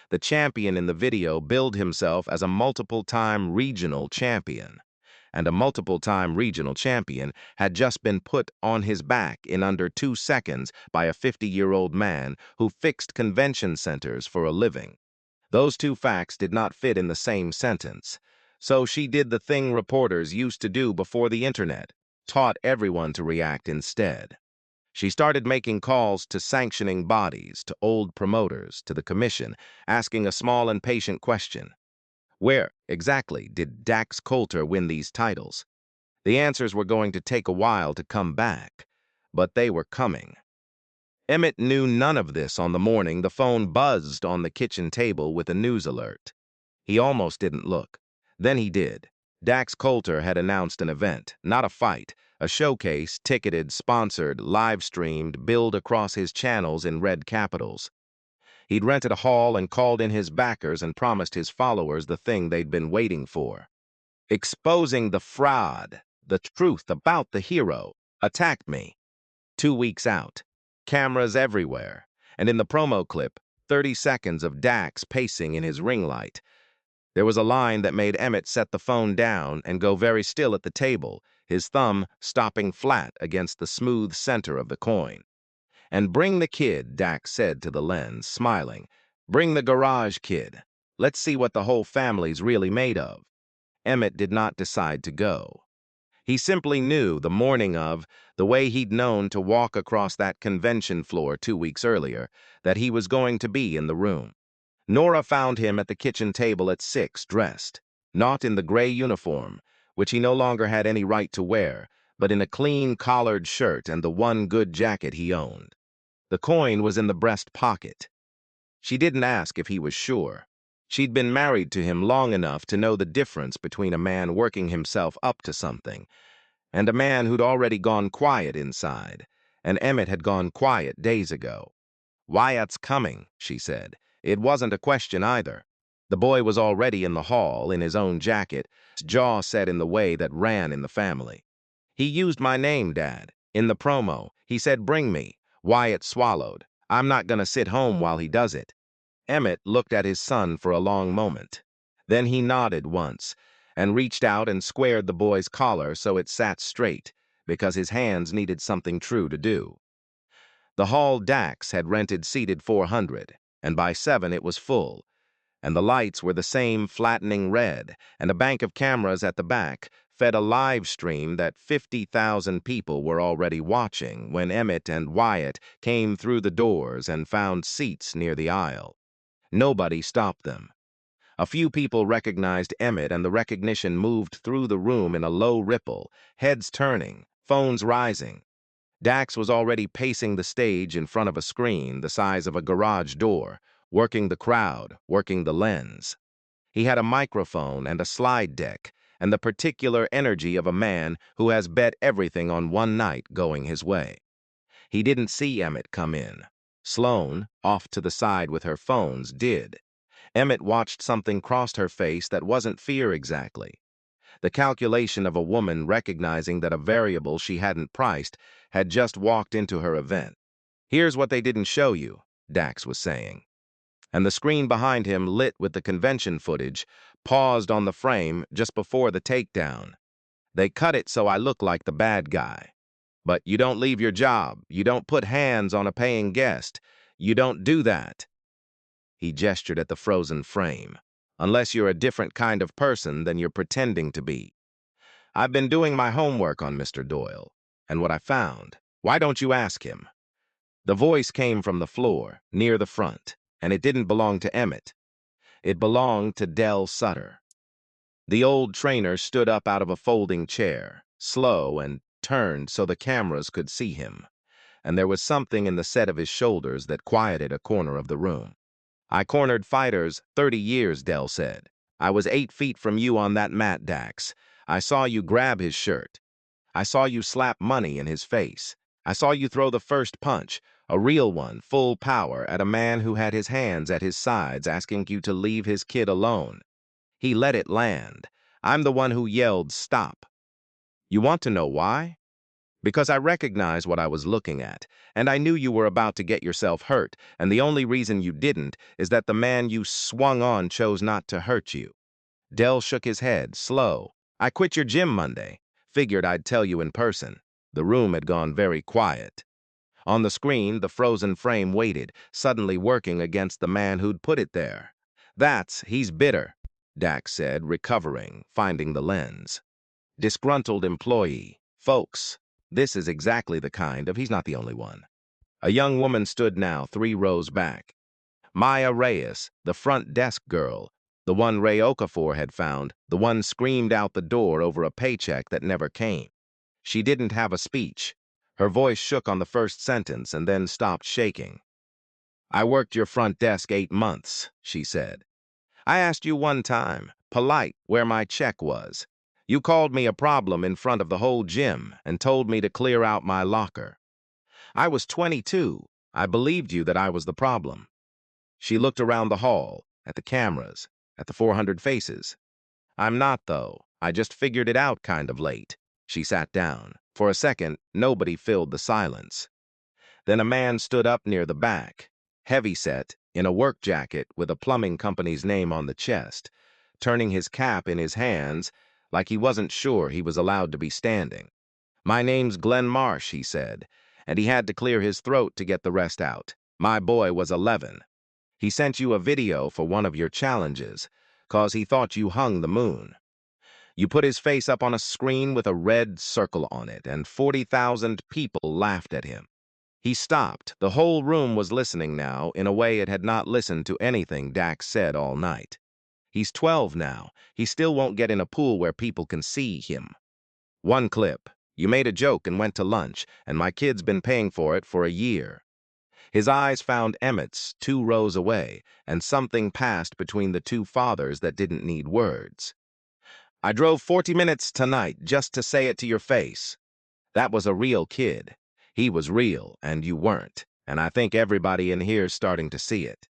The champion in the video billed himself as a multiple-time regional champion, and a multiple-time regional champion had just been put on his back in under 2 seconds by a 50-year-old man who fixed convention centers for a living. Those 2 facts did not fit in the same sentence, so she did the thing reporters used to do before the internet, taught everyone to react instead. She started making calls to sanctioning bodies, to old promoters, to the commission, asking a small and patient question. Where, exactly, did Dax Coulter win these titles? The answers were going to take a while to come back, but they were coming. Emmett knew none of this on the morning the phone buzzed on the kitchen table with a news alert. He almost didn't look. Then he did. Dax Coulter had announced an event, not a fight, a showcase, ticketed, sponsored, live-streamed, billed across his channels in red capitals. He'd rented a hall and called in his backers and promised his followers the thing they'd been waiting for. Exposing the fraud, the truth about the hero, attacked me. 2 weeks out. cameras everywhere, and in the promo clip, 30 seconds of Dax pacing in his ring light. There was a line that made Emmett set the phone down and go very still at the table, his thumb stopping flat against the smooth center of the coin. "And bring the kid," Dax said to the lens, smiling. "Bring the garage kid. Let's see what the whole family's really made of." Emmett did not decide to go. He simply knew the morning of, the way he'd known to walk across that convention floor 2 weeks earlier, that he was going to be in the room. Nora found him at the kitchen table at 6, dressed, not in the gray uniform, which he no longer had any right to wear, but in a clean collared shirt and the one good jacket he owned. The coin was in the breast pocket. She didn't ask if he was sure. She'd been married to him long enough to know the difference between a man working himself up to something and a man who'd already gone quiet inside, and Emmett had gone quiet days ago. "Wyatt's coming," she said. It wasn't a question either. The boy was already in the hall, in his own jacket, his jaw set in the way that ran in the family. "He used my name, Dad. In the promo, he said bring me." Wyatt swallowed. "I'm not gonna sit home while he does it." Emmett looked at his son for a long moment. Then he nodded once, and reached out and squared the boy's collar so it sat straight, because his hands needed something true to do. The hall Dax had rented seated 400, and by 7 it was full, and the lights were the same flattening red, and a bank of cameras at the back fed a live stream that 50,000 people were already watching when Emmett and Wyatt came through the doors and found seats near the aisle. Nobody stopped them. A few people recognized Emmett, and the recognition moved through the room in a low ripple, heads turning, phones rising. Dax was already pacing the stage in front of a screen the size of a garage door, working the crowd, working the lens. He had a microphone and a slide deck, and the particular energy of a man who has bet everything on one night going his way. He didn't see Emmett come in. Sloane, off to the side with her phones, did. Emmett watched something cross her face that wasn't fear exactly. The calculation of a woman recognizing that a variable she hadn't priced had just walked into her event. "Here's what they didn't show you," Dax was saying. And the screen behind him, lit with the convention footage, paused on the frame just before the takedown. "They cut it so I look like the bad guy. But you don't leave your job. You don't put hands on a paying guest. You don't do that." He gestured at the frozen frame. "Unless you're a different kind of person than you're pretending to be. I've been doing my homework on Mr. Doyle, and what I found. Why don't you ask him?" The voice came from the floor, near the front, and it didn't belong to Emmett. It belonged to Del Sutter. The old trainer stood up out of a folding chair, slow, and turned so the cameras could see him, and there was something in the set of his shoulders that quieted a corner of the room. "I cornered fighters 30 years, Del said. I was 8 feet from you on that mat, Dax. I saw you grab his shirt. I saw you slap money in his face. I saw you throw the first punch, a real one, full power, at a man who had his hands at his sides asking you to leave his kid alone. He let it land. I'm the one who yelled, 'Stop.' You want to know why? Because I recognized what I was looking at, and I knew you were about to get yourself hurt, and the only reason you didn't is that the man you swung on chose not to hurt you." Del shook his head, slow. "I quit your gym Monday. Figured I'd tell you in person." The room had gone very quiet. On the screen, the frozen frame waited, suddenly working against the man who'd put it there. He's bitter," Dax said, recovering, finding the lens. "Disgruntled employee. Folks, this is exactly the kind of, he's not the only one." A young woman stood now 3 rows back. Maya Reyes, the front desk girl, the one Ray Okafor had found, the one screamed out the door over a paycheck that never came. She didn't have a speech. Her voice shook on the first sentence and then stopped shaking. "I worked your front desk 8 months, she said. "I asked you one time, polite, where my check was. You called me a problem in front of the whole gym and told me to clear out my locker. I was 22. I believed you that I was the problem." She looked around the hall, at the cameras, at the 400 faces. "I'm not, though. I just figured it out kind of late." She sat down. For a second, nobody filled the silence. Then a man stood up near the back, heavyset, in a work jacket with a plumbing company's name on the chest, turning his cap in his hands like he wasn't sure he was allowed to be standing. "My name's Glenn Marsh," he said, and he had to clear his throat to get the rest out. "My boy was 11. He sent you a video for one of your challenges, 'cause he thought you hung the moon. You put his face up on a screen with a red circle on it, and 40,000 people laughed at him." He stopped. The whole room was listening now in a way it had not listened to anything Dax said all night. "He's 12 now. He still won't get in a pool where people can see him." One clip. "You made a joke and went to lunch, and my kid's been paying for it for a year." His eyes found Emmett's 2 rows away, and something passed between the two fathers that didn't need words. "I drove 40 minutes tonight just to say it to your face." That was a real kid. He was real, and you weren't, and I think everybody in here's starting to see it.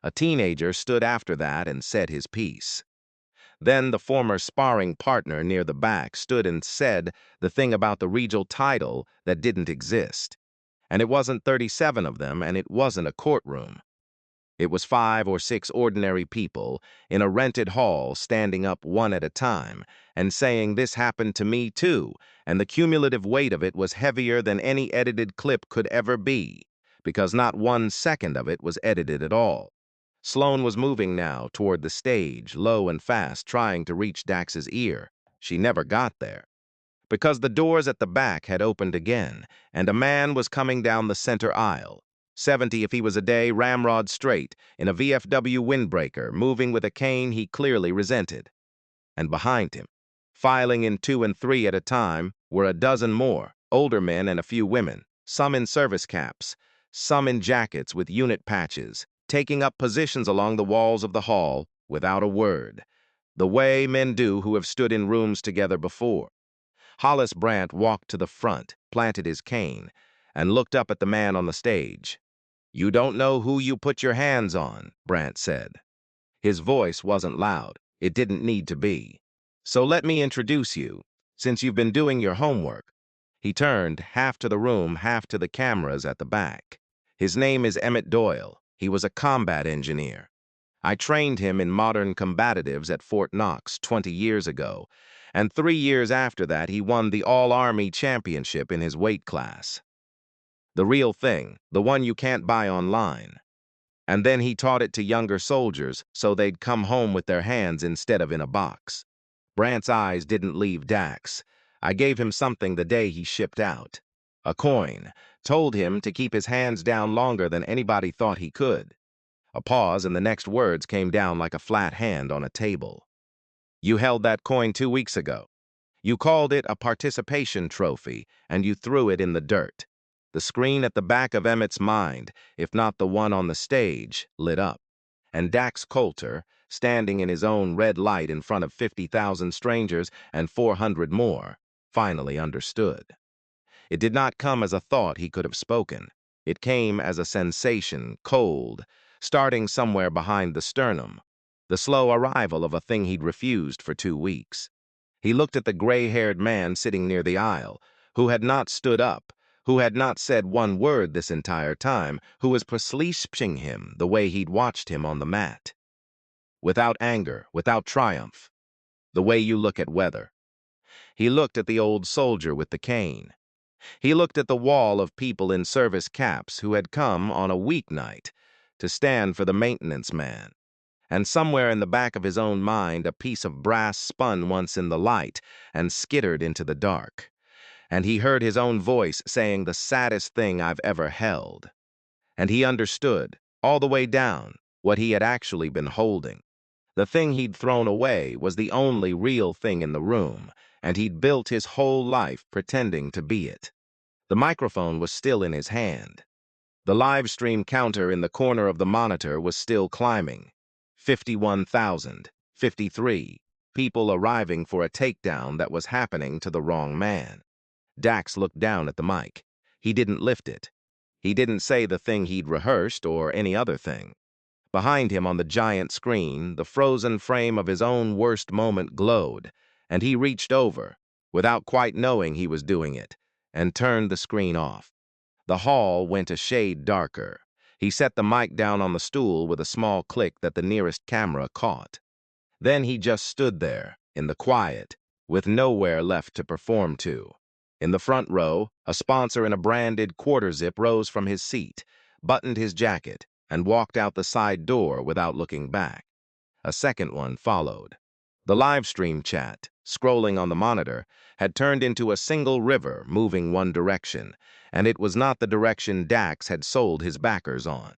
A teenager stood after that and said his piece. Then the former sparring partner near the back stood and said the thing about the regional title that didn't exist. And it wasn't 37 of them, and it wasn't a courtroom. It was 5 or 6 ordinary people in a rented hall standing up one at a time and saying this happened to me too, and the cumulative weight of it was heavier than any edited clip could ever be, because not 1 second of it was edited at all. Sloane was moving now toward the stage, low and fast, trying to reach Dax's ear. She never got there, because the doors at the back had opened again, and a man was coming down the center aisle. 70 if he was a day, ramrod straight, in a VFW windbreaker, moving with a cane he clearly resented. And behind him, filing in 2 and 3 at a time, were a dozen more, older men and a few women, some in service caps, some in jackets with unit patches, taking up positions along the walls of the hall without a word, the way men do who have stood in rooms together before. Hollis Brandt walked to the front, planted his cane, and looked up at the man on the stage. "You don't know who you put your hands on," Brandt said. His voice wasn't loud. It didn't need to be. "So let me introduce you, since you've been doing your homework." He turned, half to the room, half to the cameras at the back. "His name is Emmett Doyle. He was a combat engineer. I trained him in modern combatives at Fort Knox 20 years ago, and 3 years after that he won the All-Army Championship in his weight class. The real thing, the one you can't buy online. And then he taught it to younger soldiers so they'd come home with their hands instead of in a box." Brandt's eyes didn't leave Dax. "I gave him something the day he shipped out. A coin. Told him to keep his hands down longer than anybody thought he could." A pause, and the next words came down like a flat hand on a table. "You held that coin 2 weeks ago. You called it a participation trophy, and you threw it in the dirt." The screen at the back of Emmett's mind, if not the one on the stage, lit up, and Dax Coulter, standing in his own red light in front of 50,000 strangers and 400 more, finally understood. It did not come as a thought he could have spoken. It came as a sensation, cold, starting somewhere behind the sternum, the slow arrival of a thing he'd refused for 2 weeks. He looked at the gray-haired man sitting near the aisle, who had not stood up, who had not said one word this entire time, who was perceiving him the way he'd watched him on the mat. Without anger, without triumph, the way you look at weather. He looked at the old soldier with the cane. He looked at the wall of people in service caps who had come on a weeknight to stand for the maintenance man. And somewhere in the back of his own mind a piece of brass spun once in the light and skittered into the dark. And he heard his own voice saying the saddest thing I've ever held. And he understood, all the way down, what he had actually been holding. The thing he'd thrown away was the only real thing in the room, and he'd built his whole life pretending to be it. The microphone was still in his hand. The live stream counter in the corner of the monitor was still climbing. 51,000, 53, people arriving for a takedown that was happening to the wrong man. Dax looked down at the mic. He didn't lift it. He didn't say the thing he'd rehearsed or any other thing. Behind him on the giant screen, the frozen frame of his own worst moment glowed, and he reached over, without quite knowing he was doing it, and turned the screen off. The hall went a shade darker. He set the mic down on the stool with a small click that the nearest camera caught. Then he just stood there, in the quiet, with nowhere left to perform to. In the front row, a sponsor in a branded quarter zip rose from his seat, buttoned his jacket, and walked out the side door without looking back. A second one followed. The live stream chat, scrolling on the monitor, had turned into a single river moving one direction, and it was not the direction Dax had sold his backers on.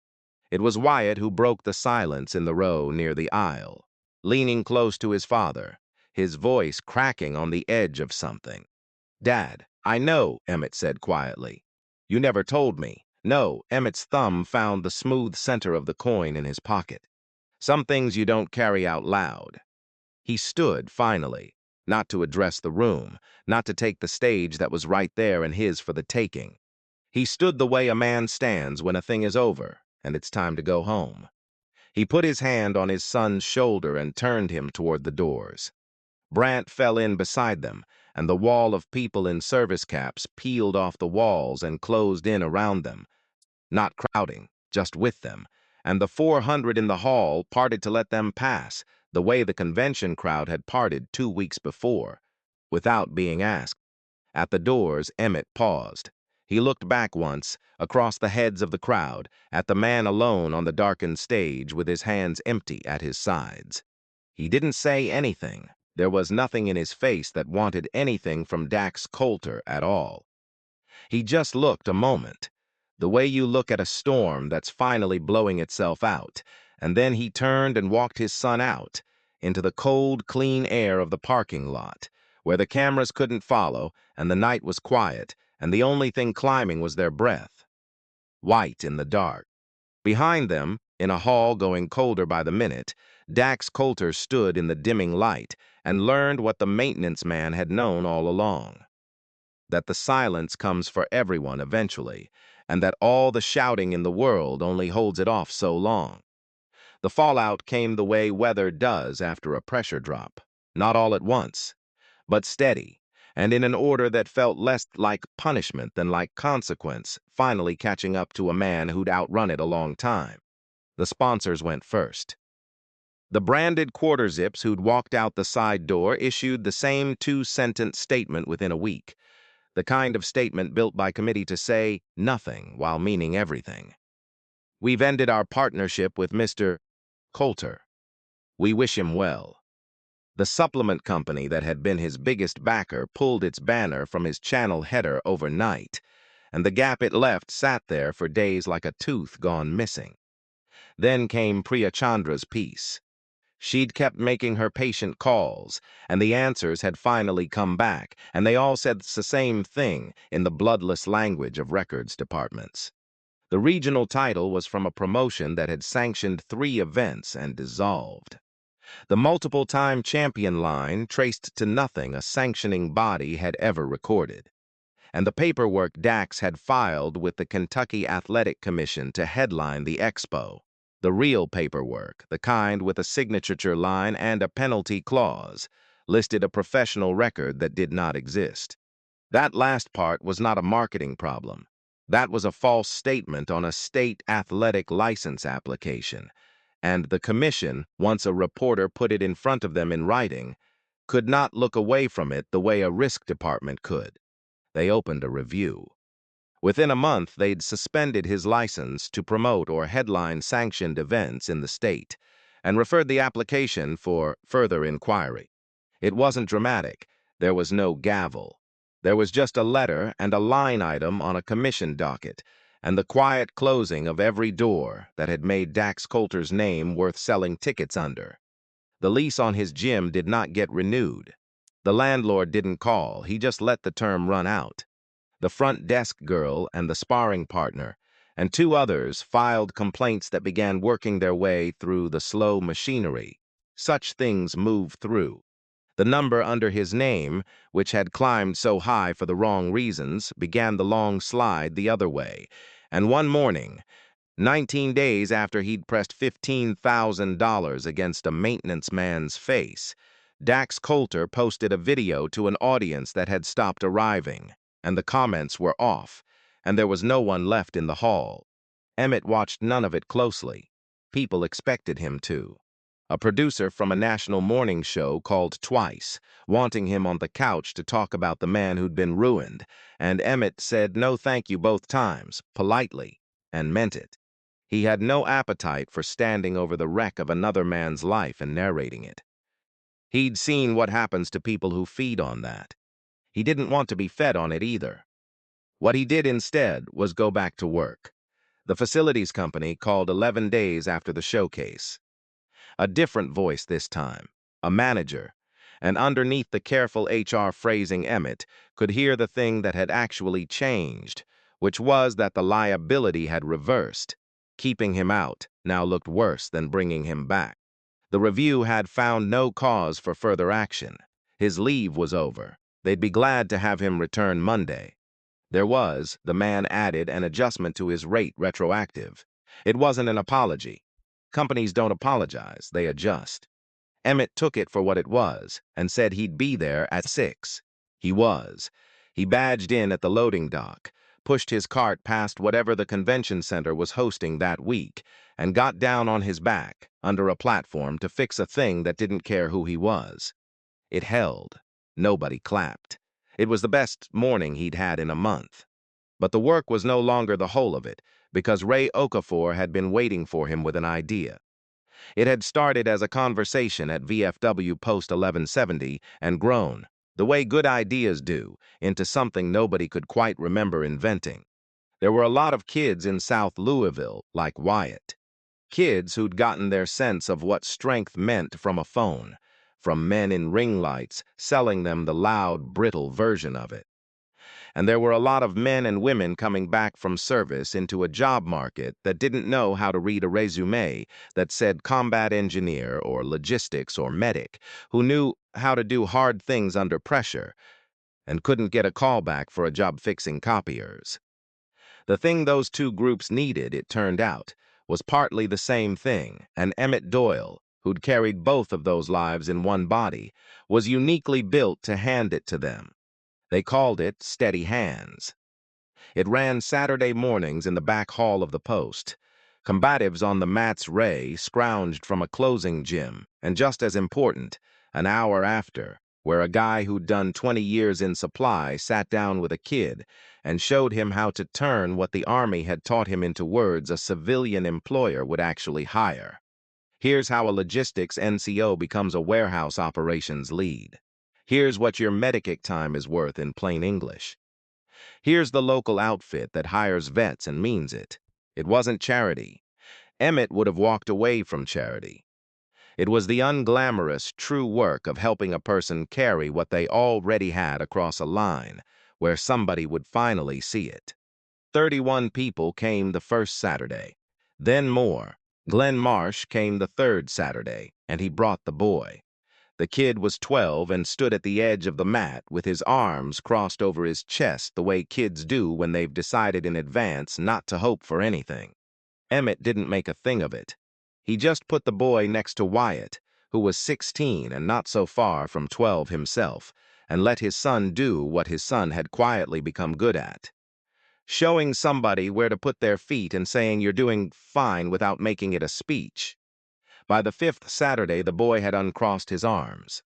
It was Wyatt who broke the silence in the row near the aisle, leaning close to his father, his voice cracking on the edge of something. "Dad, I know," Emmett said quietly. "You never told me." No, Emmett's thumb found the smooth center of the coin in his pocket. "Some things you don't carry out loud." He stood, finally, not to address the room, not to take the stage that was right there and his for the taking. He stood the way a man stands when a thing is over and it's time to go home. He put his hand on his son's shoulder and turned him toward the doors. Brant fell in beside them, and the wall of people in service caps peeled off the walls and closed in around them, not crowding, just with them, and the 400 in the hall parted to let them pass, the way the convention crowd had parted 2 weeks before, without being asked. At the doors, Emmett paused. He looked back once, across the heads of the crowd, at the man alone on the darkened stage with his hands empty at his sides. He didn't say anything. There was nothing in his face that wanted anything from Dax Coulter at all. He just looked a moment, the way you look at a storm that's finally blowing itself out, and then he turned and walked his son out, into the cold, clean air of the parking lot, where the cameras couldn't follow, and the night was quiet, and the only thing climbing was their breath. White in the dark. Behind them, in a hall going colder by the minute, Dax Coulter stood in the dimming light and learned what the maintenance man had known all along. That the silence comes for everyone eventually, and that all the shouting in the world only holds it off so long. The fallout came the way weather does after a pressure drop, not all at once, but steady, and in an order that felt less like punishment than like consequence, finally catching up to a man who'd outrun it a long time. The sponsors went first. The branded quarter zips who'd walked out the side door issued the same 2-sentence statement within a week, the kind of statement built by committee to say nothing while meaning everything. "We've ended our partnership with Mr. Coulter. We wish him well." The supplement company that had been his biggest backer pulled its banner from his channel header overnight, and the gap it left sat there for days like a tooth gone missing. Then came Priya Chandra's piece. She'd kept making her patient calls, and the answers had finally come back, and they all said the same thing in the bloodless language of records departments. The regional title was from a promotion that had sanctioned 3 events and dissolved. The multiple-time champion line traced to nothing a sanctioning body had ever recorded. And the paperwork Dax had filed with the Kentucky Athletic Commission to headline the expo. The real paperwork, the kind with a signature line and a penalty clause, listed a professional record that did not exist. That last part was not a marketing problem. That was a false statement on a state athletic license application, and the commission, once a reporter put it in front of them in writing, could not look away from it the way a risk department could. They opened a review. Within a month, they'd suspended his license to promote or headline sanctioned events in the state and referred the application for further inquiry. It wasn't dramatic. There was no gavel. There was just a letter and a line item on a commission docket and the quiet closing of every door that had made Dax Coulter's name worth selling tickets under. The lease on his gym did not get renewed. The landlord didn't call. He just let the term run out. The front desk girl and the sparring partner, and 2 others filed complaints that began working their way through the slow machinery. Such things move through. The number under his name, which had climbed so high for the wrong reasons, began the long slide the other way. And one morning, 19 days after he'd pressed $15,000 against a maintenance man's face, Dax Coulter posted a video to an audience that had stopped arriving, and the comments were off, and there was no one left in the hall. Emmett watched none of it closely. People expected him to. A producer from a national morning show called twice, wanting him on the couch to talk about the man who'd been ruined, and Emmett said no thank you both times, politely, and meant it. He had no appetite for standing over the wreck of another man's life and narrating it. He'd seen what happens to people who feed on that. He didn't want to be fed on it either. What he did instead was go back to work. The facilities company called 11 days after the showcase. A different voice this time, a manager, and underneath the careful HR phrasing Emmett could hear the thing that had actually changed, which was that the liability had reversed. Keeping him out now looked worse than bringing him back. The review had found no cause for further action. His leave was over. They'd be glad to have him return Monday. There was, the man added, an adjustment to his rate retroactive. It wasn't an apology. Companies don't apologize, they adjust. Emmett took it for what it was and said he'd be there at 6. He was. He badged in at the loading dock, pushed his cart past whatever the convention center was hosting that week, and got down on his back, under a platform, to fix a thing that didn't care who he was. It held. Nobody clapped. It was the best morning he'd had in a month. But the work was no longer the whole of it, because Ray Okafor had been waiting for him with an idea. It had started as a conversation at VFW Post 1170 and grown, the way good ideas do, into something nobody could quite remember inventing. There were a lot of kids in South Louisville, like Wyatt. Kids who'd gotten their sense of what strength meant from a phone, from men in ring lights selling them the loud, brittle version of it. And there were a lot of men and women coming back from service into a job market that didn't know how to read a resume that said combat engineer or logistics or medic, who knew how to do hard things under pressure and couldn't get a call back for a job fixing copiers. The thing those two groups needed, it turned out, was partly the same thing, and Emmett Doyle, who'd carried both of those lives in one body, was uniquely built to hand it to them. They called it Steady Hands. It ran Saturday mornings in the back hall of the Post. Combatives on the mats Ray scrounged from a closing gym, and just as important, an hour after, where a guy who'd done 20 years in supply sat down with a kid and showed him how to turn what the Army had taught him into words a civilian employer would actually hire. Here's how a logistics NCO becomes a warehouse operations lead. Here's what your medic time is worth in plain English. Here's the local outfit that hires vets and means it. It wasn't charity. Emmett would have walked away from charity. It was the unglamorous, true work of helping a person carry what they already had across a line, where somebody would finally see it. 31 people came the first Saturday. Then more. Glenn Marsh came the third Saturday, and he brought the boy. The kid was 12 and stood at the edge of the mat with his arms crossed over his chest the way kids do when they've decided in advance not to hope for anything. Emmett didn't make a thing of it. He just put the boy next to Wyatt, who was 16 and not so far from 12 himself, and let his son do what his son had quietly become good at. Showing somebody where to put their feet and saying you're doing fine without making it a speech. By the 5th Saturday, the boy had uncrossed his arms.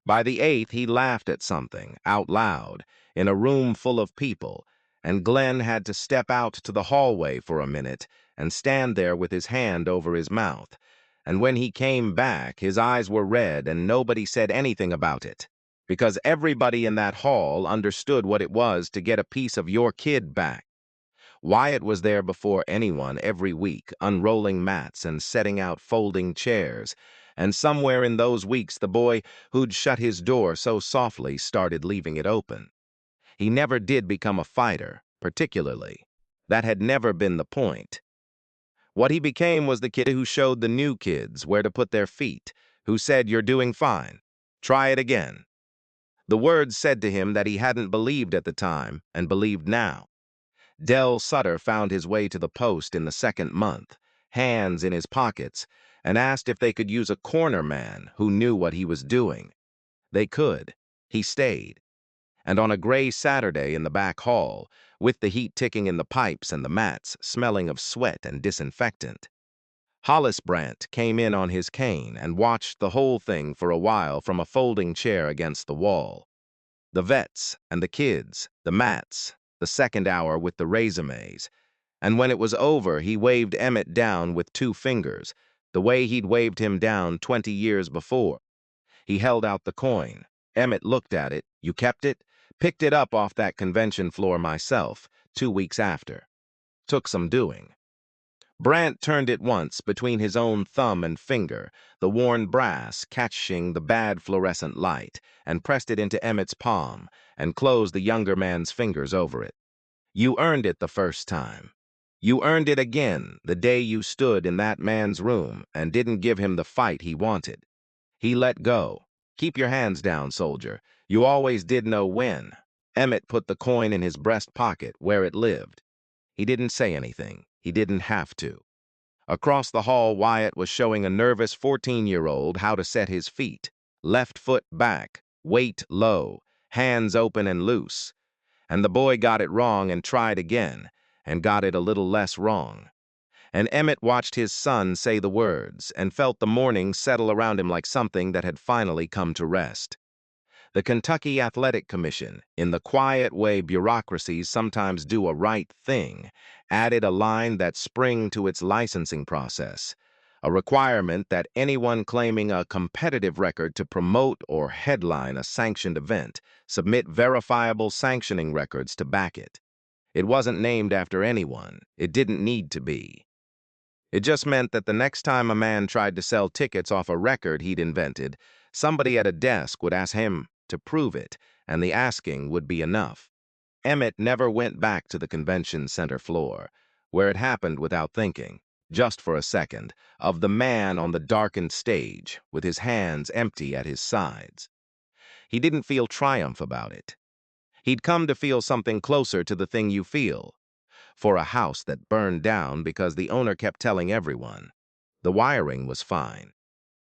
By the 8th, he laughed at something, out loud, in a room full of people, and Glenn had to step out to the hallway for a minute and stand there with his hand over his mouth. And when he came back, his eyes were red and nobody said anything about it, because everybody in that hall understood what it was to get a piece of your kid back. Wyatt was there before anyone every week, unrolling mats and setting out folding chairs, and somewhere in those weeks the boy who'd shut his door so softly started leaving it open. He never did become a fighter, particularly. That had never been the point. What he became was the kid who showed the new kids where to put their feet, who said, "You're doing fine. Try it again." The words said to him that he hadn't believed at the time and believed now. Del Sutter found his way to the Post in the 2nd month, hands in his pockets, and asked if they could use a corner man who knew what he was doing. They could. He stayed. And on a gray Saturday in the back hall, with the heat ticking in the pipes and the mats smelling of sweat and disinfectant, Hollis Brandt came in on his cane and watched the whole thing for a while from a folding chair against the wall. The vets and the kids, the mats, the second hour with the resumes. And when it was over, he waved Emmett down with 2 fingers, the way he'd waved him down 20 years before. He held out the coin. Emmett looked at it. You kept it? Picked it up off that convention floor myself, 2 weeks after. Took some doing. Brandt turned it once between his own thumb and finger, the worn brass catching the bad fluorescent light, and pressed it into Emmett's palm, and closed the younger man's fingers over it. You earned it the first time. You earned it again the day you stood in that man's room and didn't give him the fight he wanted. He let go. Keep your hands down, soldier. You always did know when. Emmett put the coin in his breast pocket where it lived. He didn't say anything. He didn't have to. Across the hall, Wyatt was showing a nervous 14-year-old how to set his feet. Left foot back, weight low, hands open and loose. And the boy got it wrong and tried again, and got it a little less wrong. And Emmett watched his son say the words and felt the morning settle around him like something that had finally come to rest. The Kentucky Athletic Commission, in the quiet way bureaucracies sometimes do a right thing, added a line that sprang to its licensing process, a requirement that anyone claiming a competitive record to promote or headline a sanctioned event submit verifiable sanctioning records to back it. It wasn't named after anyone. It didn't need to be. It just meant that the next time a man tried to sell tickets off a record he'd invented, somebody at a desk would ask him to prove it, and the asking would be enough. Emmett never went back to the convention center floor, where it happened without thinking, just for a second, of the man on the darkened stage, with his hands empty at his sides. He didn't feel triumph about it. He'd come to feel something closer to the thing you feel, for a house that burned down because the owner kept telling everyone. The wiring was fine.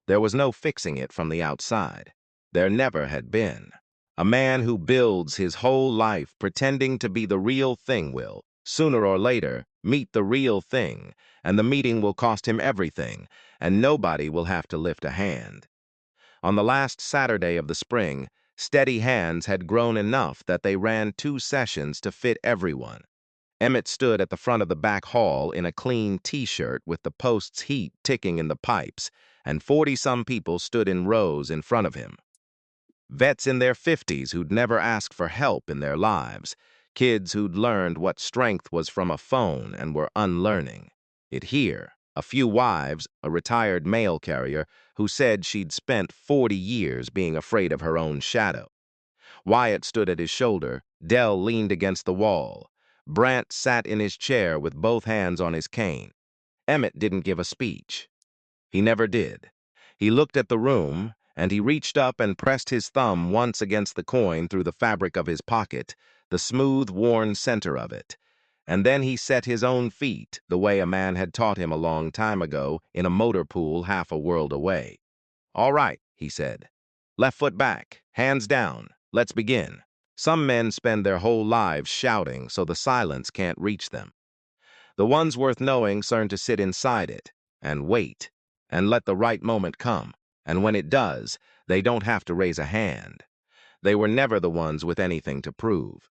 There was no fixing it from the outside. There never had been. A man who builds his whole life pretending to be the real thing will, sooner or later, meet the real thing, and the meeting will cost him everything, and nobody will have to lift a hand. On the last Saturday of the spring, steady hands had grown enough that they ran 2 sessions to fit everyone. Emmett stood at the front of the back hall in a clean T-shirt with the post's heat ticking in the pipes, and 40-some people stood in rows in front of him. Vets in their 50s who'd never asked for help in their lives, kids who'd learned what strength was from a phone and were unlearning it here, a few wives, a retired mail carrier who said she'd spent 40 years being afraid of her own shadow. Wyatt stood at his shoulder, Dell leaned against the wall. Brandt sat in his chair with both hands on his cane. Emmett didn't give a speech. He never did. He looked at the room, and he reached up and pressed his thumb once against the coin through the fabric of his pocket, the smooth, worn center of it. And then he set his own feet the way a man had taught him a long time ago in a motor pool half a world away. "All right," he said. "Left foot back, hands down. Let's begin." Some men spend their whole lives shouting so the silence can't reach them. The ones worth knowing learn to sit inside it and wait and let the right moment come, and when it does, they don't have to raise a hand. They were never the ones with anything to prove.